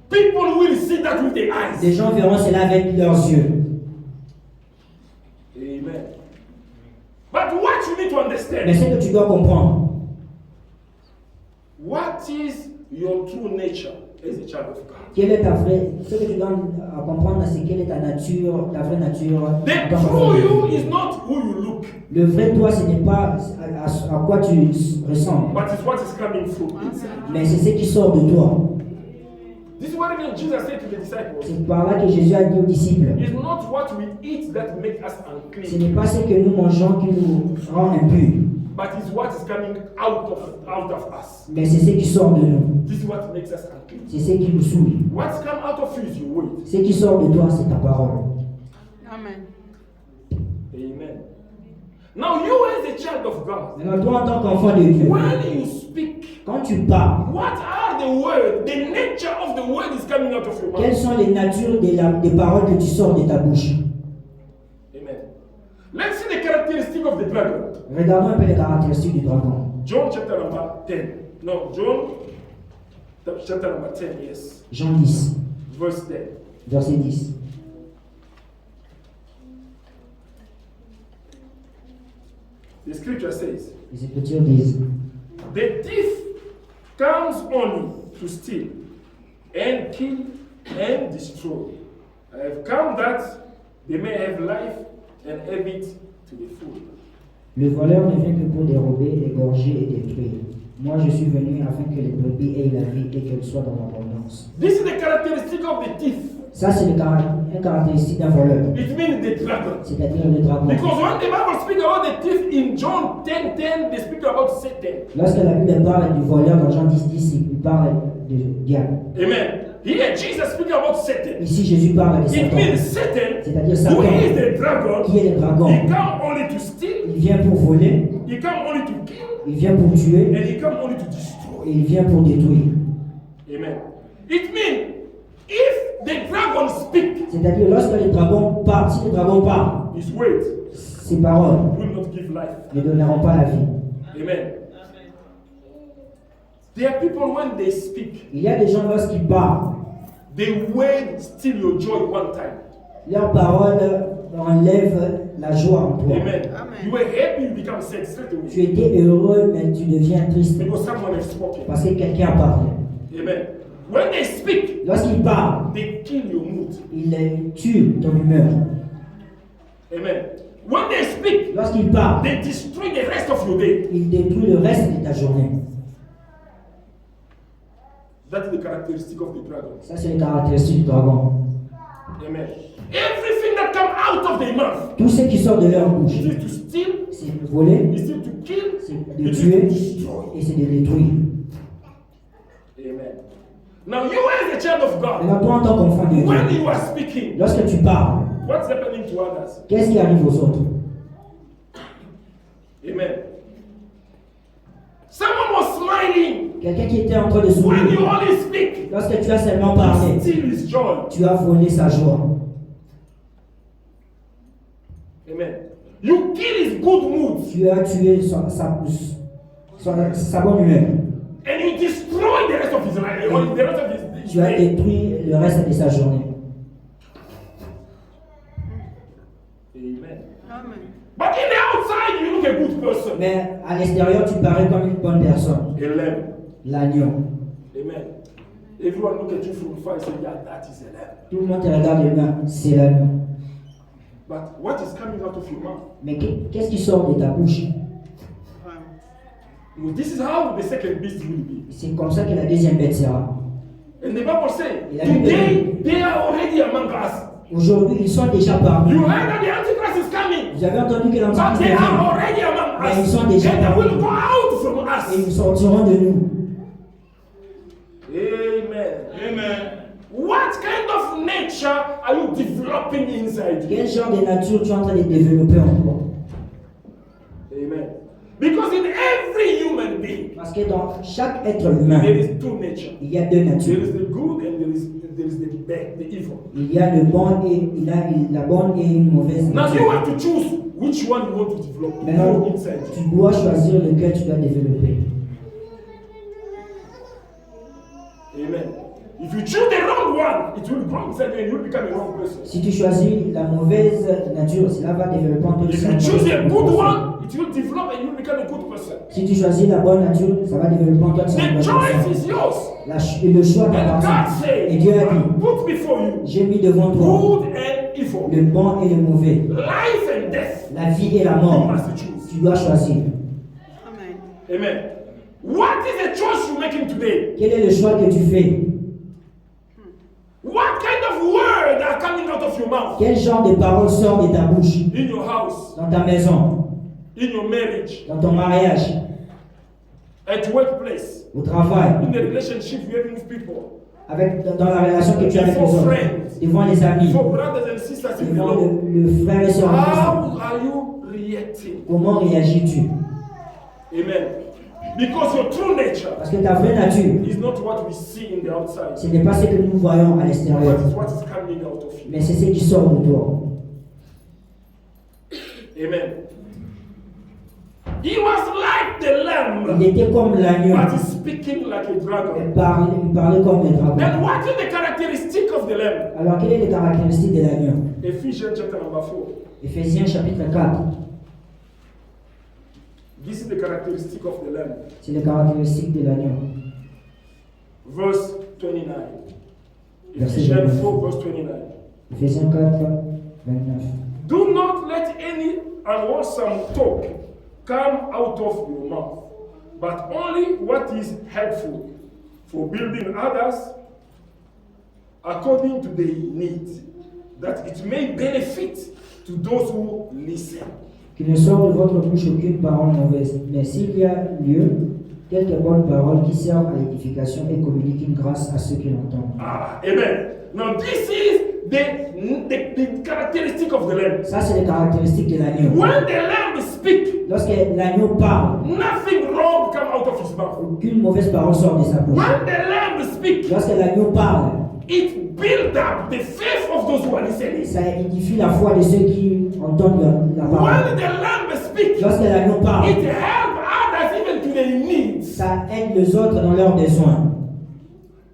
People will see that with their eyes. Les gens verront cela avec leurs yeux. Amen. But what you need to Mais understand, ce que tu dois comprendre, what is your true nature as a child of God? quelle est ta vraie, ce que tu dois comprendre, c'est quelle est ta nature, ta vraie nature. en The tant qu'enfant true de Dieu. you is not who you look, Le vrai toi, ce n'est pas à quoi tu ressembles, but it's what is coming from inside. mais c'est ce qui sort de toi. This is what even Jesus said to the disciples. C'est par là que Jésus a dit aux disciples, It's not what we eat that makes us ce unclean, n'est pas ce que nous mangeons qui nous rend impurs, but it's what is coming out of us. mais c'est ce qui sort de nous. This is what makes us unclean. C'est ce qui nous souille. What's come out of you is your word. Ce qui sort de toi, c'est ta parole. Amen. Amen. Now you as a child of God, Maintenant, toi, en tant qu'enfant de Dieu, when you speak, quand tu parles, what are the words? The nature of the word is coming out of your quelles mouth. sont les natures des paroles que tu sors de ta bouche? Amen. Let's see the characteristic of the dragon. Regardons un peu les caractéristiques du dragon. John chapter number 10. No, John chapter number 10, yes. Jean 10, Verse 10. verset 10. The scripture says, Les Écritures disent, the thief comes only to steal and kill and destroy. I have come that they may have life and have it to the full. le voleur ne vient que pour dérober, égorger et détruire. Moi, je suis venu afin que les brebis aient la vie et qu'elles soient dans l'abondance. This is the characteristic of the thief. Ça, c'est une caractéristique d'un voleur, It means the dragon. c'est-à-dire le dragon. Because when the Bible speaks about the thief in John 10:10, they speak about Satan. Lorsque la Bible parle du voleur dans Jean 10, 10, il parle du diable. Amen. Here Jesus speaking about Satan. Ici, Jésus parle de It Satan, means Satan, c'est-à-dire who Satan, is the dragon, qui est le dragon. he come only to steal, Il vient pour voler, he come only to kill, il vient pour tuer, and he come only to destroy. et il vient pour détruire. Amen. It means if the dragon speak, C'est-à-dire, lorsque le dragon parle, si le dragon parle, his words ses paroles will not give life. ne donneront pas la vie. Amen. There are people when they speak, Il y a des gens, lorsqu'ils parlent, the word steal your joy one time. leurs paroles enlèvent la joie en toi. Amen. Amen. You were happy, you become sad straight away. Tu étais heureux, mais tu deviens triste Because someone has spoken. parce que quelqu'un a parlé. Amen. When they speak, Lorsqu'ils parlent, they kill your mood. ils tuent ton humeur. Amen. When they speak, Lorsqu'ils parlent, they destroy the rest of your day. ils détruisent le reste de ta journée. That is the characteristic of the dragon. Ça, c'est les caractéristiques du dragon. Amen. Everything that comes out of their mouth Tout ce qui sort de leur bouche, is to steal, c'est de voler, is to kill, c'est de is to tuer destroy. et c'est de détruire. Amen. Now you as a child of God, Maintenant, toi, en tant qu'enfant de when Dieu, you are speaking, lorsque tu parles, what's happening to others? qu'est-ce qui arrive aux autres? Amen. Someone was smiling. Quelqu'un qui était en train de When you sourire, only speak, lorsque tu as seulement parlé, steal his joy. tu as volé sa joie. You kill his good moods. Tu as tué sa bonne humeur. And you destroy the rest of his life. Or the rest of his Tu as day. détruit le reste de sa journée. Amen. Amen. But in the outside, you look a good person. Mais à l'extérieur, tu parais comme une bonne personne. A lamb. L'agneau. Amen. Everyone look at you from far and say, yeah, that is a lamb. Tout le monde te regarde et là, c'est l'agneau. But what is coming out of your mouth? Mais qu'est-ce qui sort de ta bouche? No, this is how the second beast will be. C'est comme ça que la deuxième bête sera. And the Bible says, Et la Bible today they are already among us. Aujourd'hui, ils sont déjà parmi You nous. heard that the Antichrist is coming. Vous avez entendu que But l'Antichrist they est are venu. already among Mais ils us. sont déjà And they parmi will nous. go out from Et ils us. sortiront de nous. Amen. Amen. What kind of nature are you developing inside you? Quel genre de nature tu es en train de développer en toi? Amen. Because in every human being, Parce que dans chaque être humain, there is two natures. il y a deux There natures. is the good and there is the bad, the evil. Il y a le bon et il y a la bonne et une mauvaise Now you nature. have to choose which one you want to develop to Maintenant, grow inside you. tu dois choisir lequel tu dois développer. Amen. If you choose the wrong one, it will grow inside you and you will become a wrong person. Si tu choisis la mauvaise nature, cela va développer en toi. If you choose a good one, it will develop and you will become a good person. Si tu choisis la bonne nature, ça va développer en toi. Tu seras une The bonne choice personne. is yours. Le choix And God t'appartient. Et said, Dieu a I dit, put before you j'ai mis devant toi good and evil, le bon et le mauvais, life and death. la vie et la You mort. must choose. Tu dois choisir. Amen. Amen. What is the choice you're making today? Quel est le choix que tu fais? What kind of words are coming out of your mouth? Quel genre de paroles sort de ta bouche? In your house, Dans ta maison, in your marriage, dans ton mariage, at workplace, au travail, in the relationship you have with people, dans la relation que tu as avec les before autres, friends, devant les amis, for brothers and sisters in the devant Lord. le frère et soeur. How are you reacting? Comment réagis-tu? Amen. Because your true nature Parce que ta vraie nature, is not what we see in the outside, ce n'est pas ce que nous voyons à but l'extérieur, it's what is coming out of you. mais c'est ce qui sort de toi. Amen. He was like the lamb, Il était comme l'agneau. but he's speaking like a dragon. Il parlait comme le dragon. Then what is the characteristic of the lamb? Alors, quelles sont les caractéristiques de l'agneau? Ephesians chapter number 4. Éphésiens chapitre 4, This is the characteristic of the lamb. c'est les caractéristiques de l'agneau. Verse 29. Verset Ephesians 29. 4, verse 29. Éphésiens 4, 29. Do not let any unwholesome talk come out of your mouth, but only what is helpful for building others according to their needs, that it may benefit to those who listen. Qu'il ne sort de votre bouche aucune parole mauvaise, mais s'il y a lieu, quelques bonnes paroles qui servent à l'édification et communiquent une grâce à ceux qui l'entendent. Ah, amen. Now this is the characteristic of the lamb. Ça, c'est les caractéristiques de l'agneau. When the lamb speaks, Lorsque l'agneau parle, nothing wrong come out of his mouth. aucune mauvaise parole sort de sa bouche. When the lamb speaks, Lorsque l'agneau parle, it builds up the faith of those who are listening. ça édifie la foi de ceux qui entendent la parole. When the lamb speaks, Lorsque l'agneau parle, it helps others even to their needs. ça aide les autres dans leurs besoins.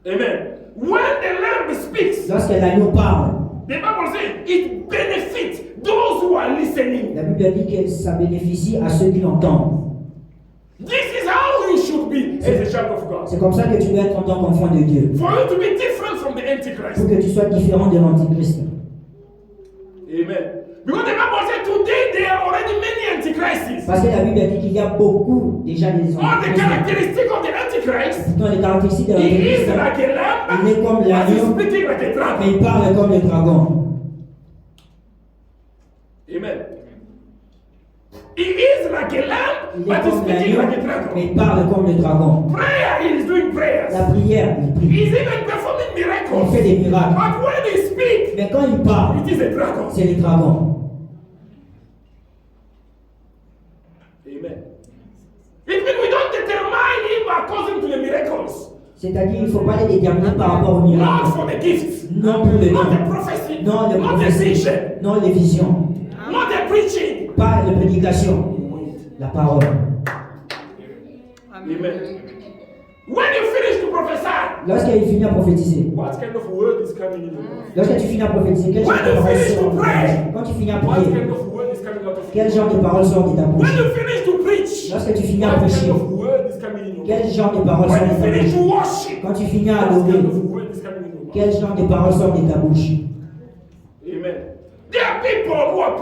Amen. When the lamb speaks, Lorsque l'agneau parle, the Bible says it benefits those who are listening. la Bible dit que ça bénéficie à ceux qui l'entendent. This is how you should be as a child of God. C'est comme ça que tu dois être en tant qu'enfant de Dieu. For you to be different from the Antichrist. Pour que tu sois différent de l'Antichrist. Amen. Because the Bible said today there are already many Antichrists. Parce que la Bible dit qu'il y a beaucoup déjà des All the antichrists. characteristics of the Antichrist, Dans les caractéristiques de he is l'Antichrist, like a lamb, il est comme but he's l'agneau, speaking like a mais dragon. il parle comme le dragon. Amen. He is like a lamb, Il est but he's comme speaking l'agneau, like a mais dragon. il parle comme le dragon. Prayer, he is doing La prayers. prière, il prie. He's even performing Il fait miracles. des miracles. But when he speaks, Mais quand il parle, it is a dragon. c'est le dragon. Amen. It means we don't determine him according to the miracles. C'est-à-dire qu'il ne faut pas les déterminer par rapport aux Not miracles. for the gifts. Non pour le Not the nom. prophecy. Non les Not the prophéties. vision. Non les visions. Not the preaching. Pas prédication, la parole. Amen. When you finish to prophesy, Lorsqu'il finit à prophétiser, what kind of word is coming in your mouth? lorsque tu finis à prophétiser, quel genre When de you parole finish sort to de ta pray, bouche? Quand tu finis à what prier, kind of word is coming out of quel your genre de parole sort de ta mouth? bouche? When you finish to preach, Lorsque tu finis à what kind prêcher, of word is coming in your quel mouth? genre de parole sort When de you ta finish to bouche? worship, Quand tu finis à what adorer, kind of word is coming in your mouth? quel genre de parole sort de ta bouche? Amen. There are people who are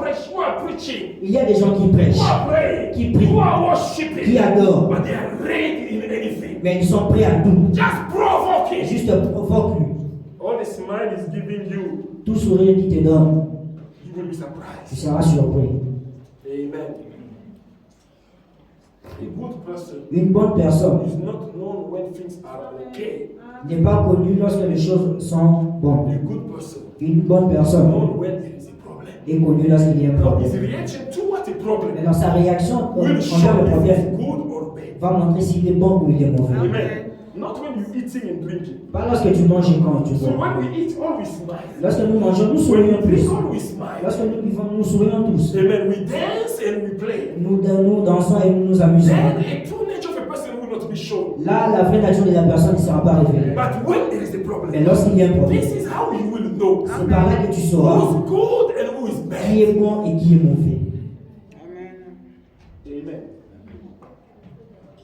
preaching, Il y a des gens qui prêchent, who are praying, qui prient, who are worshiping, qui adorent, but they are ready in anything. mais ils sont prêts à tout. Just provoking. Juste provoque-lui. All the smile is giving you, Tout sourire qu'il te donne, you will be tu surprised. seras surpris. Amen. A good person Une bonne personne is not known when things are okay. n'est pas connue lorsque les choses sont bonnes. A good person Une bonne is personne known when there is a problem. est connue lorsqu'il y a un Now, his problème. reaction toward a problem Mais dans sa réaction will show envers le if problème, it's good or bad. va montrer s'il est bon ou il est mauvais. Amen. Not when you eating and drinking. Pas lorsque tu manges et quand tu So bois. when we eat, all we smile. Lorsque nous mangeons, nous When sourions we drink, tous. all we smile. Lorsque nous buvons, nous sourions tous. Amen. We dance and we play. Nous dansons et nous nous amusons. Then a true nature of a person will not be shown. Là, la vraie nature de la personne ne sera pas révélée. But when there is a Mais problem, lorsqu'il y a un problème, this is how you will know c'est par là que tu sauras who's good and who is qui bad. est bon et qui est mauvais. Amen.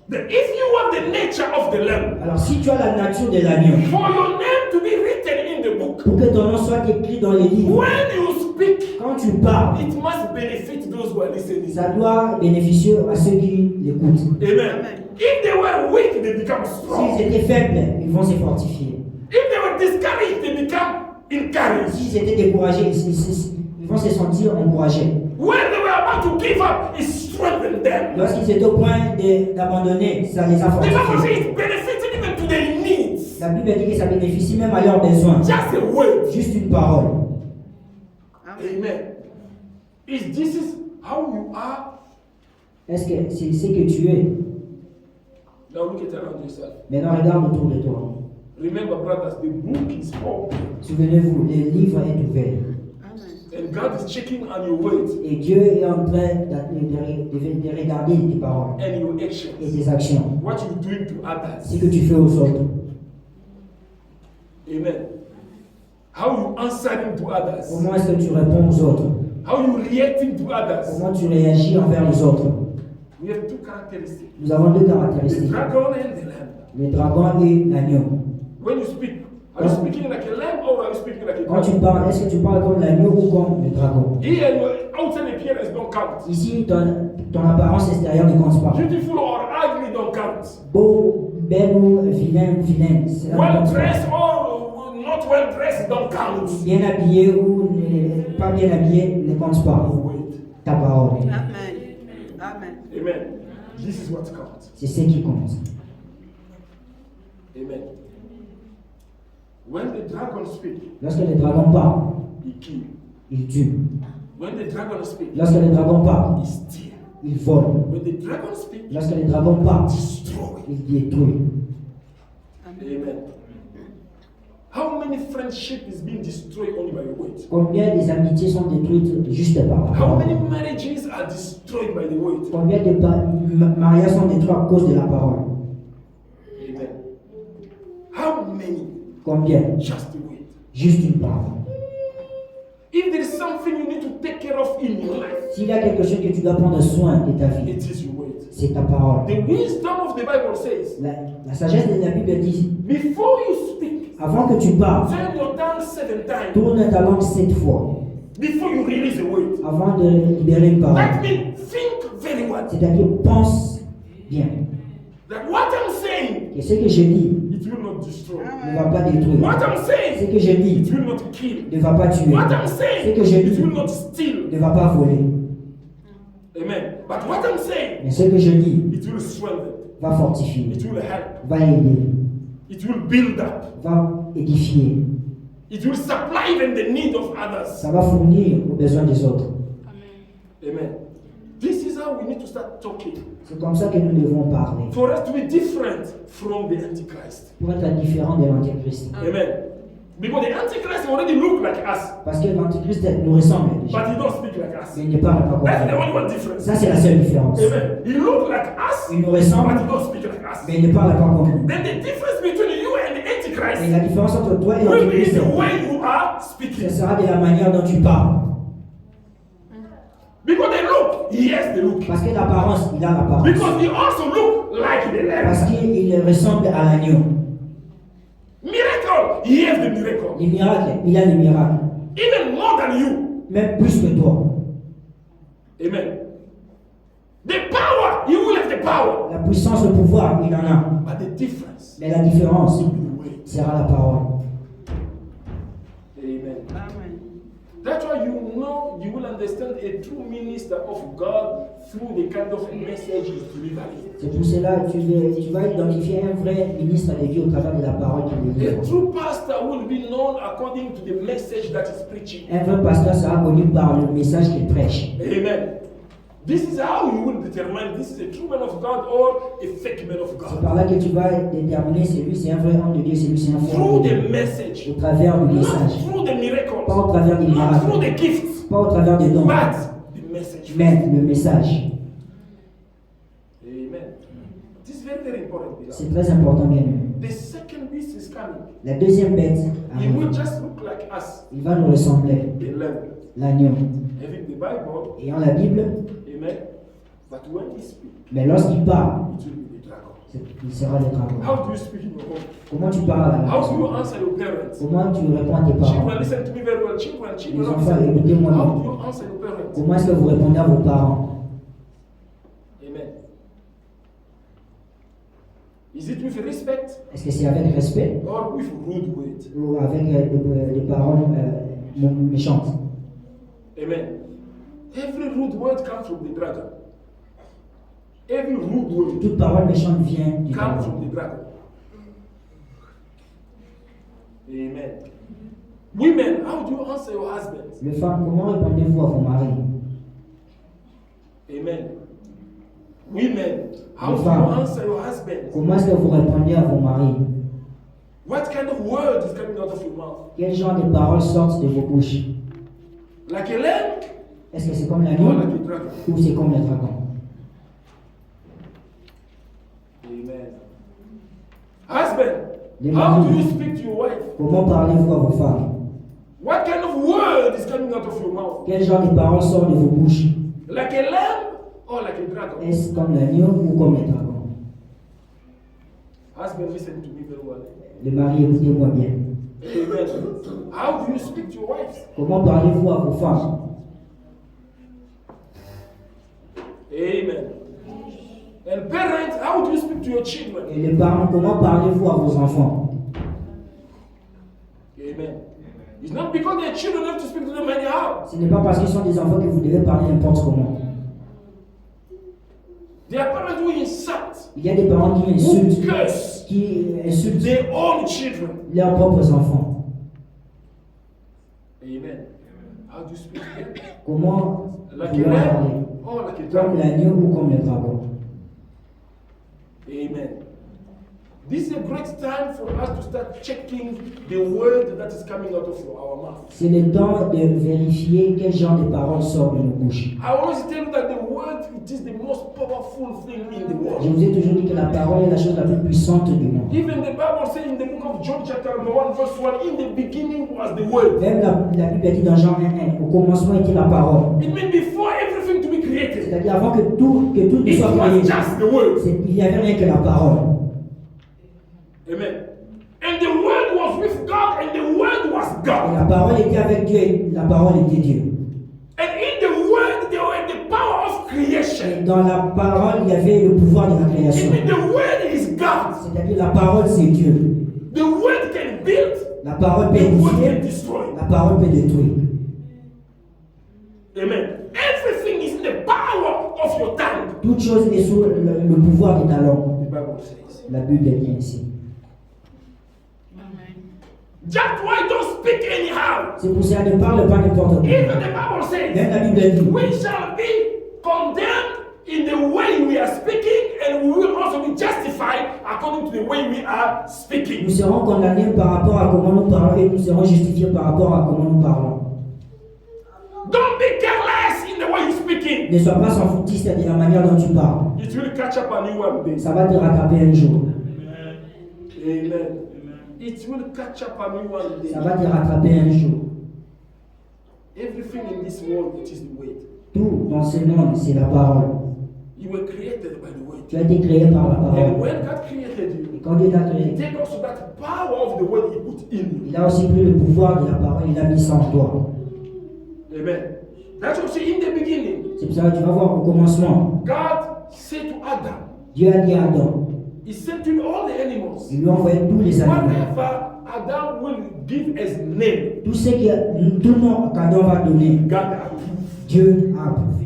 That if you have the nature of the lamb, Alors, si tu as la nature de l'agneau, for your name to be written in the book, pour que ton nom soit écrit dans les livres, when you speak, quand tu parles, it must benefit those who are listening. ça doit bénéficier à ceux qui l'écoutent. Amen. If they were weak, they become strong. S'ils étaient faibles, ils vont se fortifier. If they were discouraged, they become encouraged. S'ils étaient découragés, ils vont se sentir encouragés. When they were about to give up, it strengthened them. Lorsqu'ils étaient au point d'abandonner, ça les a The Bible says fortifiés. it benefited even to their needs. La Bible dit que ça bénéficie même à leurs besoins. Just a word. Juste une parole. Amen. This is how you are. Est-ce que c'est ce que tu es? Now look at around yourself. Maintenant, regarde autour de toi. Remember, brothers, the book is open. Souvenez-vous, le livre est ouvert. And God is checking on your words Et Dieu est en train de regarder tes paroles and your et actions. tes actions. What you're doing to others. Ce que tu fais aux autres. Amen. How you answering to others. Comment est-ce que tu réponds aux autres? How you reacting to others. Comment tu réagis envers les autres? We have two characteristics. Nous avons deux The caractéristiques. dragon and the lamb. Le dragon et l'agneau. When you speak, are you speaking like a lamb or are you speaking like a Quand tu dragon? parles, est-ce que tu parles comme l'agneau ou comme le dragon? Here, your outside appearance don't count. Ici, ton apparence extérieure ne compte pas. Beautiful or ugly don't count. Beau, belle ou vilain ou vilaine, cela ne Well compte pas. dressed or not well dressed don't count. Bien habillé ou pas bien habillé ne compte pas. Wait. Ta parole. Amen. This is what counts. C'est ce qui compte. Amen. When the dragon speaks, Lorsque le dragon parle, he kills. il tue. When the dragon speaks, Lorsque le dragon parle, he steals. il vole. When the dragon speaks, Lorsque le dragon parle, destroy. il détruit. Amen. How many friendships is being destroyed only by your words? Combien des amitiés sont détruites juste par la How parole? many marriages are destroyed by the word? Combien de mariages sont détruits à cause de la parole? Amen. How many? Combien? Just the word. Juste une parole. If there is something you need to take care of in your life, S'il y a quelque chose que tu dois prendre soin de ta vie, it is your word. c'est ta parole. The wisdom of the Bible says, La sagesse de la Bible dit, before you speak, avant que tu parles, turn your tongue 7 times tourne ta langue 7 fois before you release a word. avant de libérer une parole. That means think very well. C'est-à-dire, pense bien. That what I'm saying, Et ce que je dis it will not destroy. ne va pas détruire. What I'm Ce saying, que je it dis will not kill. ne va pas tuer. What I'm Ce saying, que je it dis will not steal. ne va pas voler. Amen. But what I'm saying, Mais ce que je dis it will strengthen. va fortifier, It will help. va aider, It will build up. va édifier. It will supply even the need of others. Ça va fournir aux besoins des autres. Amen. This is how we need to start talking. C'est comme ça que nous devons parler. For us to be different from the Antichrist. Pour être différent de l'Antéchrist. Amen. Because the Antichrist already look like us, Parce que l'Antichrist nous ressemble déjà. but he don't speak like us. Mais il ne parle pas comme That's the nous. only one difference. Ça, c'est la seule différence. Amen. He look like us, Il nous ressemble, but he don't speak like us. mais il ne parle pas comme nous. Then the difference between you and the Et Antichrist la différence entre toi et will be l'Antichrist, the way you are speaking. ce sera de la manière dont tu parles. Because they look, yes, they look. Parce que l'apparence, il a l'apparence. Because they also look like the Parce lamb. qu'il ressemble à l'agneau. Miracle, yes, the miracle. Les miracles, il a les miracles. Even more than you. Même plus que toi. Amen. The power, he will have the power. La puissance, le pouvoir, il en a. But the difference Mais la différence will be the way. sera la parole. Amen. That's why you will understand a true minister of God through the kind of message he's delivering. C'est pour cela que tu vas identifier un vrai ministre de Dieu au travers de la parole qu'il A délivre. true pastor will be known according to the message that he's preaching. Un vrai pasteur sera connu par le message qu'il prêche. Amen. This is how you will determine this is a true man of God or a fake man of C'est God. par là que tu vas déterminer si lui c'est un vrai homme de Dieu, si lui c'est un faux Through homme de the Dieu. message, Au travers du not message. through the Pas miracles, au travers des not through miracles. the gifts, Pas au travers des dons. but the message. Mais le message. Amen. This is very, very important. beloved. C'est très important, bien aimé. The second beast is coming. La deuxième bête He will arrive. just look like us, Il va nous ressembler. the lamb. L'agneau. Having the Bible, Ayant la Bible, amen. But when he speaks, mais lorsqu'il parle, it will be the dragon. il sera le dragon. How do you speak in your home? Comment tu parles à la How do you maison? answer your parents? Comment tu réponds à tes parents? Children, listen to me very well. Children, Les children, enfants, listen. écoutez-moi How bien. do you answer your parents? Comment est-ce que vous répondez à vos parents? Amen. Is it with respect Est-ce que c'est avec respect or with rude words? ou avec des paroles méchantes? Amen. Every rude word comes from the dragon. Every rude word Toute parole méchante vient du comes dragon. from the dragon. Amen. Women, how do you answer your husbands? Les femmes, comment répondez-vous à vos maris? Amen. Women, how Les do you femmes. answer your husbands? Comment est-ce que vous répondez à vos maris? What kind of word is coming out of your mouth? Quel genre de paroles sortent de vos bouches? Like a lamb Est-ce que c'est comme or l'agneau like a dragon? ou c'est comme le dragon? Amen. Husband, Les how maris. do you speak to your wife? Comment parlez-vous à vos femmes? What kind of word is coming out of your mouth? Quel genre de paroles sortent de vos bouches? Like a lamb or like a dragon? Est-ce comme l'agneau ou comme le dragon? Husband, listen to me very well. Les maris, écoutez-moi bien. Amen. How do you speak to your wives? Comment parlez-vous à vos femmes? Amen. And parents, how do you speak to your children? Et les parents, comment parlez-vous à vos enfants? Amen. It's not because they're children you have to speak to them anyhow. Ce n'est pas parce qu'ils sont des enfants que vous devez parler n'importe comment. There are parents who insult, Il y a des parents qui who insultent, curse insultent their own children. leurs propres enfants. Amen. How do you speak to them? Comment Like vous a leur parlez? lamb or like a Comme dragon? l'agneau ou comme le dragon? Amen. This is a great time for us to start checking the word that is coming out of our mouth. C'est le temps de vérifier quel genre de paroles sort de nos bouches. I always tell you that the word it is the most powerful thing in the Je world. vous ai toujours dit que la parole est la chose la plus puissante du monde. Even the Bible says in the book of John chapter 1 verse 1, in the beginning was the word. Même la Bible dit dans Jean 1:1, au commencement était la parole. It means before everything to be created, C'est-à-dire avant que tout ne it soit was créé, just the word. il n'y avait rien que la parole. Amen. And the word was with God and the word was Et God. la parole était avec Dieu et la parole était Dieu. And in the word there was the power of Et creation. dans la parole, il y avait le pouvoir de la It création. means the word is God. C'est-à-dire la parole, c'est Dieu. The word can build, La parole peut the word can édifier, destroy. la parole peut détruire. Amen. Everything is in the power of your tongue. Toute chose est sous le pouvoir de ta langue. The Bible says. La Bible est bien ici. That's why don't speak anyhow. C'est pour ça ne parle pas n'importe Even quoi. the Bible says, Même la Bible dit, we shall be condemned in the way we are speaking and we will also be justified according to the way we are speaking. Nous serons condamnés par rapport à comment nous parlons et nous serons justifiés par rapport à comment nous parlons. Don't be careless in the way you're speaking. Ne sois pas sans foutiste de la manière dont tu parles. It will catch up on you one day. Ça va te rattraper un jour. Amen. It will catch up on you one day. Ça va te rattraper un jour. Everything in this world, it is the word. Tout dans ce monde, c'est la parole. You were created by the word. Tu as été créé par la And parole. when God created Et you, quand Dieu t'a He créé, take also that power of the word He put in you. il a aussi pris le pouvoir de la parole, il l'a mis sans toi. Amen. That's what you see in the beginning. C'est pour ça que tu vas voir au commencement, God said to Adam, Dieu a dit à Adam, He sent to him all the animals. il lui a envoyé tous les animaux. Whatever Adam will give as name, Tout le nom qu'Adam va donner, God approved. Dieu a approuvé.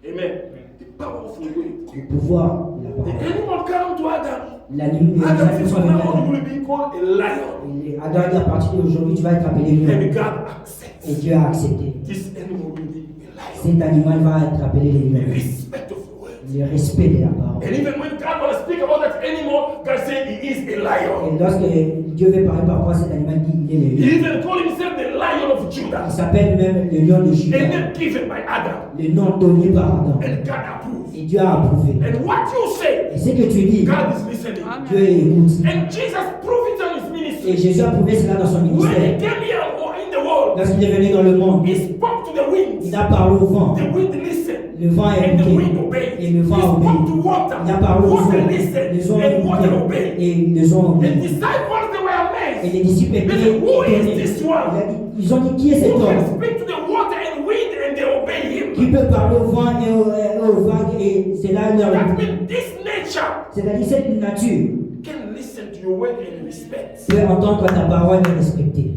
Amen. The power of the word. Le pouvoir de la The parole. animal come to Adam. Les Adam animaux says, sont from now on, venus. you will be called a lion. Et Adam dit à partir d'aujourd'hui, tu vas être appelé lion. And God Et accepts. Dieu a accepté. This animal will be a lion. Cet animal va être appelé The lion. respect of the word. Le respect de la parole. And even when God will speak about that animal, God said he is a lion. Et lorsque Dieu veut parler par rapport à cet animal, il dit il est le He lion. even called himself the lion of Il Judah. s'appelle même le lion de A Juda. name given by Adam. Le nom donné par Adam. And God approved. Et Dieu a approuvé. And what you say, Et ce que tu dis, God is listening. Dieu écoute. And Jesus proved it on his Et ministry. Jésus a prouvé cela dans son When he ministère. came here in the world, Lorsqu'il est venu dans le monde, he spoke to the winds. il a parlé au vent. The wind listened. Le vent a And the wind écouté. obeyed. Et He le vent a spoke to obéi. water. Il a parlé aux Water eaux. listened. Les eaux ont And water écouté. obeyed. Et les eaux ont The obéi. disciples, they were Et amazed. les disciples They étaient said, who is étonnés. this one? Ils ont dit qui est cet Who can homme speak to the water and wind and they obey him? qui peut parler au vent et aux vagues et c'est là leur. That means this nature C'est-à-dire cette nature can listen to your word and respect. peut entendre ta parole et respecter.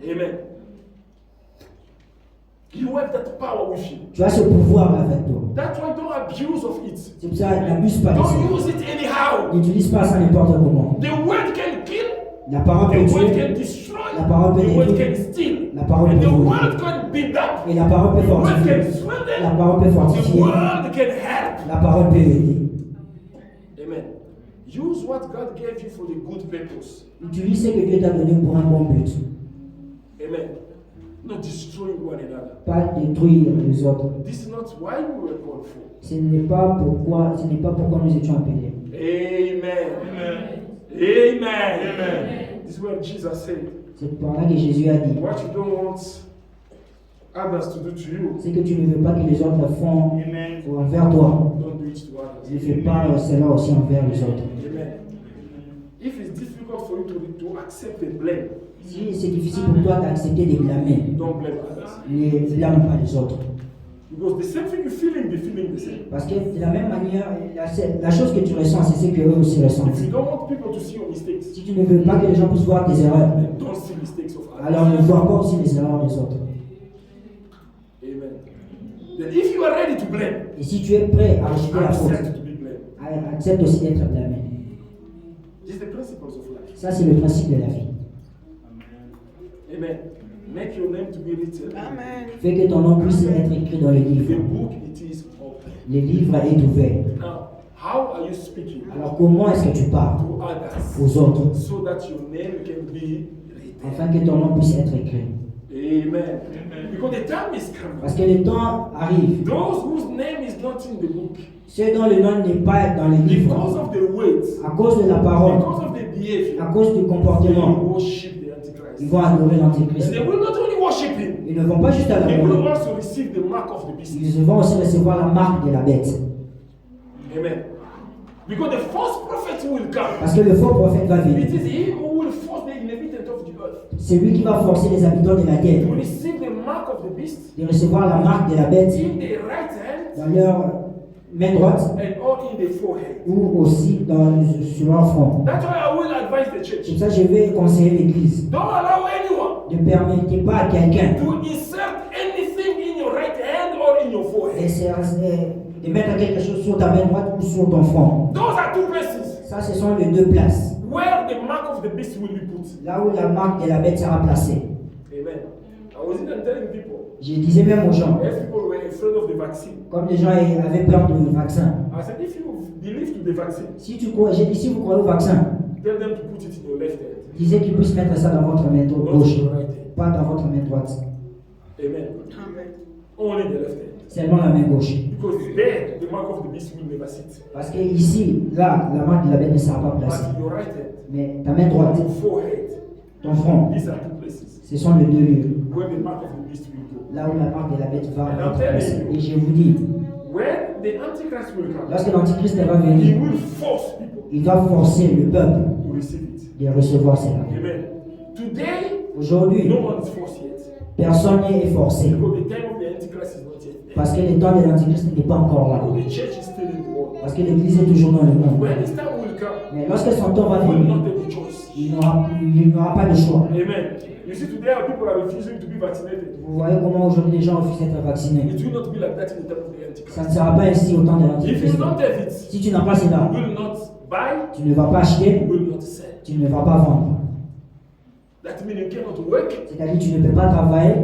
Amen. You have that power with you. Tu as ce pouvoir avec toi. That's why don't abuse of it. C'est pour ça n'abuse pas de ça. Don't use it anyhow. N'utilise pas ça n'importe comment. The word can kill. La parole peut The word tuer can destroy. La parole peut The word détruire. can steal. La parole And peut the voler. word can build up. Et la parole peut The word fortifier. can La strengthen. parole peut The fortifier. word can help. La parole peut aider. Amen. Use what God gave you for the good purpose. Utilise ce que Dieu t'a donné pour un bon but. Amen. Not destroying one another. Pas détruire les autres. This is not why we were called for. Ce n'est pas pourquoi nous étions appelés. Amen. Amen. Amen. This is what Jesus said. C'est par là que Jésus a dit. What you don't want others to do to you, Ce que tu ne veux pas que les autres font envers toi, don't do it to others. ne fais pas cela aussi envers les autres. Amen. If it's difficult for you to accept the blame, Si c'est difficile pour toi d'accepter des blâmer, don't blame others. ne blâme pas les autres. Because the same thing you're feeling, they're feeling the same. Parce que de la même manière, la chose que tu ressens, c'est ce qu'eux aussi ressentent. If you don't want people to see your mistakes, Si tu ne veux pas que les gens puissent voir tes erreurs, then don't see mistakes of others. alors ne vois pas aussi les erreurs des autres. Amen. Then if you are ready to blame, Et si tu es prêt à rejeter la faute, accept to be blamed. accepte aussi d'être blâmé. This is the principles of life. Ça, c'est le principe de la vie. Amen. Make your name to be written. Fais que ton nom puisse être écrit dans le The livre. book, it is open. Le livre est ouvert. Now, how are you speaking Alors comment est-ce que tu parles to others aux autres so that your name can be written? afin que ton nom puisse être écrit? Amen. Because the time is coming. Parce que le temps arrive. Those whose name is not in the book, Ceux dont le nom n'est pas dans le because livre, of the words, à cause de la parole, because of the behavior, à cause du they comportement, will worship the Antichrist. ils vont adorer l'Antéchrist. And they will not only worship him, Ils ne vont pas juste they will adorer, also receive the mark of the beast. ils vont aussi recevoir la marque de la bête. Amen. Because the false prophet will come. Parce que le faux prophète va It venir. is he who will force the inhabitant of the earth C'est lui qui va forcer les habitants de la terre to receive the mark of the beast de recevoir la marque de la bête in the right hand dans leur main droite and or in the forehead. ou aussi sur leur front. That's why I will advise the church. Comme ça, je vais conseiller l'Église. Don't allow anyone Ne permettez pas à quelqu'un to insert anything in your right hand or in your forehead. de mettre quelque chose sur ta main droite ou sur ton front. Those are two places Ça, ce sont les deux places. where the mark of the beast will be put. Là où la marque de la bête sera placée. Amen. I was even telling people, Je disais même aux gens, as people were afraid of the vaccine. Comme les gens avaient peur du vaccin. I said, if you believe to the vaccine, Si tu crois, j'ai dit, si vous croyez au vaccin, tell them to put it in your left hand, disait qu'ils puissent mettre ça dans votre main not gauche, in your right hand. pas dans votre main droite. Amen. Only the left hand. Seulement la main gauche. Because there, the mark of the beast will never sit. Parce que ici, là, la marque de la bête ne sera pas placée. But your right hand, Mais ta main droite, your forehead, ton front, these are two places ce sont les deux lieux. where the mark of the beast will go. Là où la marque de la bête va And I'm être telling placée. you, Et je vous dis, when the Antichrist will come, lorsque l'Antichrist va he venir, will force people il va forcer le peuple to receive it. de recevoir cela. Amen. Today, Aujourd'hui, no one is forced yet. personne n'est forcé. Because the time of the Antichrist is not yet there. Parce que le temps de l'Antichrist n'est pas encore là. Because the church is still in the world. Parce que l'Église est toujours dans le monde. When his time will come, Mais lorsque son temps va we will venir, not have a choice. il n'aura pas de choix. Amen. You see, today our people are refusing to be vaccinated. Vous voyez comment aujourd'hui les gens refusent d'être vaccinés. It will not be like that in the time of the Ça Antichrist. ne sera pas ainsi au temps de If l'Antichrist. you don't have it, Si tu n'as pas cela, you will not buy, tu ne vas pas acheter, you will not sell. tu ne vas pas vendre. That means you cannot work, C'est-à-dire tu ne peux pas travailler,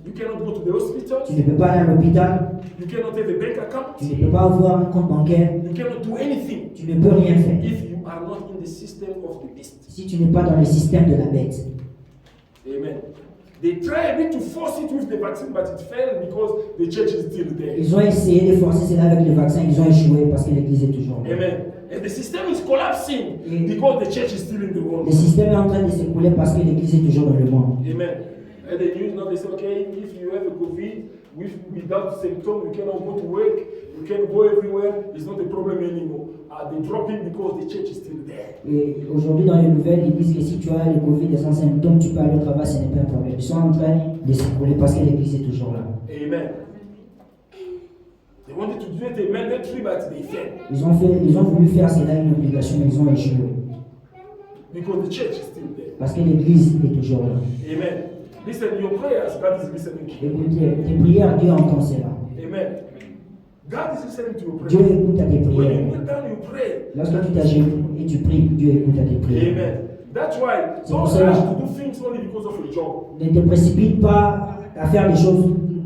you cannot go to the hospital, tu ne peux pas aller à l'hôpital, you cannot have a bank account, tu ne peux pas avoir un compte bancaire, you cannot do anything tu ne peux rien faire. if you are not in the system of the beast. Si tu n'es pas dans le système de la bête. Amen. They tried a bit to force it with the vaccine, but it failed because the church is still there. Ils ont essayé de forcer cela avec le vaccin, ils ont échoué parce que l'Église est toujours là. Amen. And the system is collapsing because the church is still in the world. Le système est en train de s'écrouler parce que l'Église est toujours dans le monde. Amen. And the news now they say, okay, if you have a COVID without symptoms, you cannot go to work, you can go everywhere. It's not a problem anymore. They drop it because the church is still there. Et aujourd'hui, dans les nouvelles, ils disent que si tu as le Covid sans symptômes, tu peux aller au travail, ce n'est pas un problème. Ils sont en train de s'écrouler parce que l'Église est toujours là. Amen. They wanted to do it a mandatory, but they failed. Ils ont voulu faire cela une obligation, mais ils ont échoué. Because the church is still there. Parce que l'Église est toujours là. Amen. Listen, your prayers, God is listening to you. Écoutez, tes prières, Dieu entend cela. Amen. God is listening to your Dieu prayers. écoute à tes When you prières. kneel down, you pray. Lorsque tu t'agenouilles et tu pries, Dieu écoute à tes prières. Amen. That's why C'est don't pour cela. rush to do things only because of your job. Ne te précipite pas à faire les choses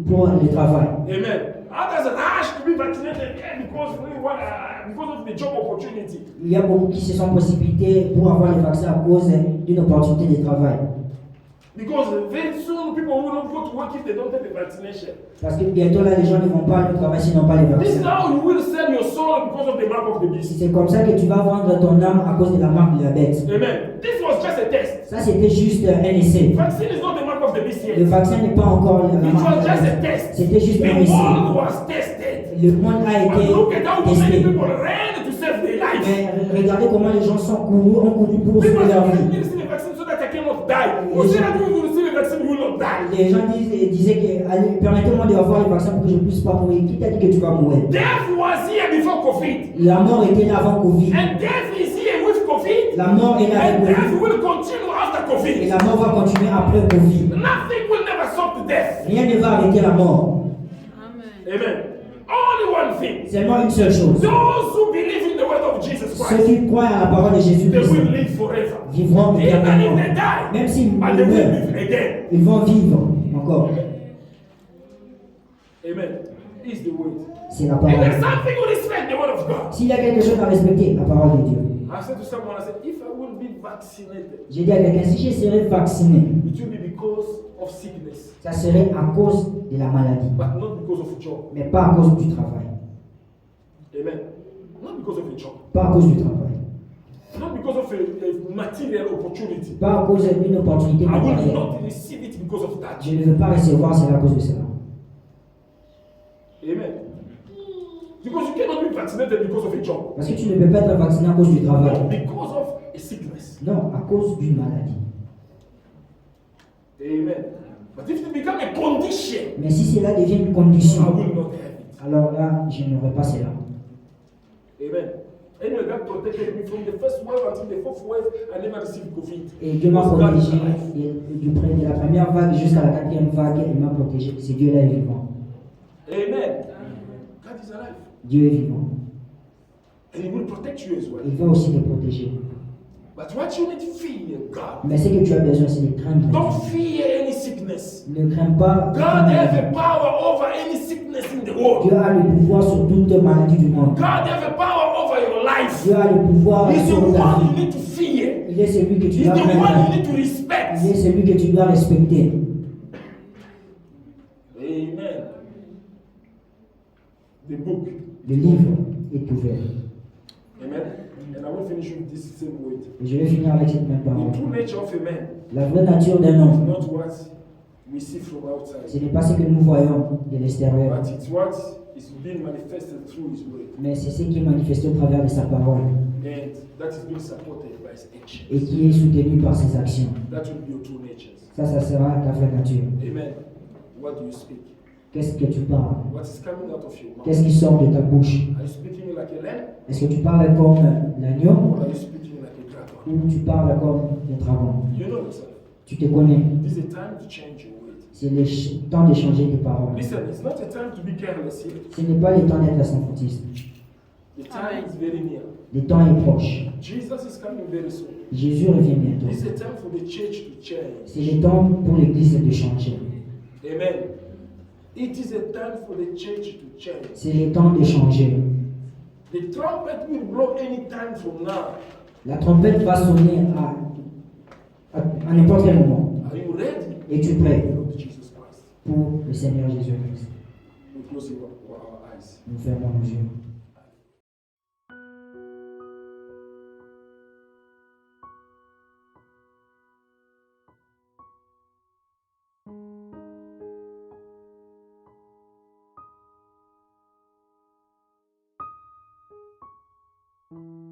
pour le travail. Amen. Others rush to be vaccinated because of the job opportunity. Il y a beaucoup qui se sont précipités pour avoir les vaccins à cause d'une opportunité de travail. Because very soon people will not go to work if they don't have the vaccination. Parce que bientôt là, les gens ne vont pas aller au travail s'ils n'ont pas les This is vaccins. how you will sell your soul because of the mark of the beast. C'est comme ça que tu vas vendre ton âme à cause de la marque de la bête. Amen. This was just a test. Ça, c'était juste un essai. Vaccine is not the mark of the beast Le yet. vaccin n'est pas encore la It marque was de la just a bête. test. C'était juste un The essai. world was tested. Le monde a And été look at how many testé. people ran to save their life. Mais regardez comment les gens ont couru pour People sauver leur said, vie. "Let me receive a vaccine so that I cannot die." Who said that you will receive a vaccine, you will not die? Les gens disaient que allez, permettez-moi d'avoir le vaccin pour que je ne puisse pas mourir. Qui t'a dit que tu vas mourir? Death was here before COVID. La mort était là avant Covid. And death is here with COVID. La mort est là And avec death Covid. will continue after Et COVID. la mort va continuer après Covid. Nothing will never stop the death. Rien ne va arrêter la mort. Amen. Only one thing. Seulement une seule chose. Those who believe in the word of Jesus Ceux Christ, qui croient à la parole de they Jésus-Christ will live forever. vivront Even if éternellement. they die, Même s'ils but they will meurent, live again. ils vont vivre encore. Amen. Is the word. C'est la And there's parole. something to respect the word of God. S'il y a quelque chose à respecter, la parole de Dieu. I said to someone, I said, if I will be vaccinated, J'ai dit à quelqu'un, si je serais vacciné, it will be because of sickness, ça serait à cause de la maladie, but not because of a job. mais pas à cause du travail. Amen. Not because of a job. Pas à cause du travail. Not because of a material opportunity. Pas à cause d'une opportunité I will matérielle. not receive it because of that. Je ne veux pas recevoir cela à cause de cela. Amen. Because you cannot be vaccinated because of a job. Parce que tu ne peux pas être vacciné à cause du travail. Not because of a sickness. Non, à cause d'une maladie. Amen. But if it become a condition, Mais si cela devient une I condition, will not have it. alors là, je n'aurai pas cela. Amen. Anyway, God protected me from the first wave until the fourth wave. I never received COVID. Et Dieu m'a Because God is protégé alive. de la première vague jusqu'à la quatrième vague, il m'a protégé. C'est Dieu là est vivant. Amen. God is alive. Dieu est vivant. And He will protect you as well. Il va aussi te protéger. But what you need to fear God. Mais ce que tu as besoin, c'est de craindre. Don't fear any sickness. sickness. Ne crains pas. God has a power over any sickness in the world. Dieu a le pouvoir sur toute maladie du monde. God has a power over your life. Dieu a le pouvoir He's the sur ta one you vie. need to fear. Il est celui que tu He's dois the one you craindre. need to respect. Il est celui que tu dois respecter. Amen. The book. Le livre est ouvert. Amen. And I will finish with this same word. Et je vais finir avec cette même The parole. true nature of a man La vraie nature d'un is homme, not what we see from ce outside, n'est pas ce que nous voyons de l'extérieur, but it's what is being manifested through his word. mais c'est ce qui est manifesté au travers de sa parole And that is being supported by his et actions. qui est soutenu par ses actions. That will be your true nature. Ça sera ta vraie nature. Amen. What do you speak? Qu'est-ce que tu parles? What is coming out of your mouth? Qu'est-ce qui sort de ta bouche? Are you speaking like a lamb Est-ce que tu parles comme l'agneau or are you speaking like a dragon? ou tu parles comme le dragon? You know yourself. Tu te connais. This is a time to change your word. C'est le temps de changer tes paroles. Listen, it's not a time to be careless here. Ce n'est pas le temps d'être à son foutiste. The time is very near. Le temps est proche. Jesus is coming very soon. Jésus revient bientôt. It's a time for the church to C'est change. le temps pour l'Église de changer. Amen. It is a time for the church to change. C'est le temps de changer. The trumpet will blow any time from now. La trompette va sonner à n'importe quel moment. Are you ready? Es-tu prêt Lord Jesus Christ. pour le Seigneur Jésus-Christ? We close our eyes. Nous fermons nos yeux. Thank you.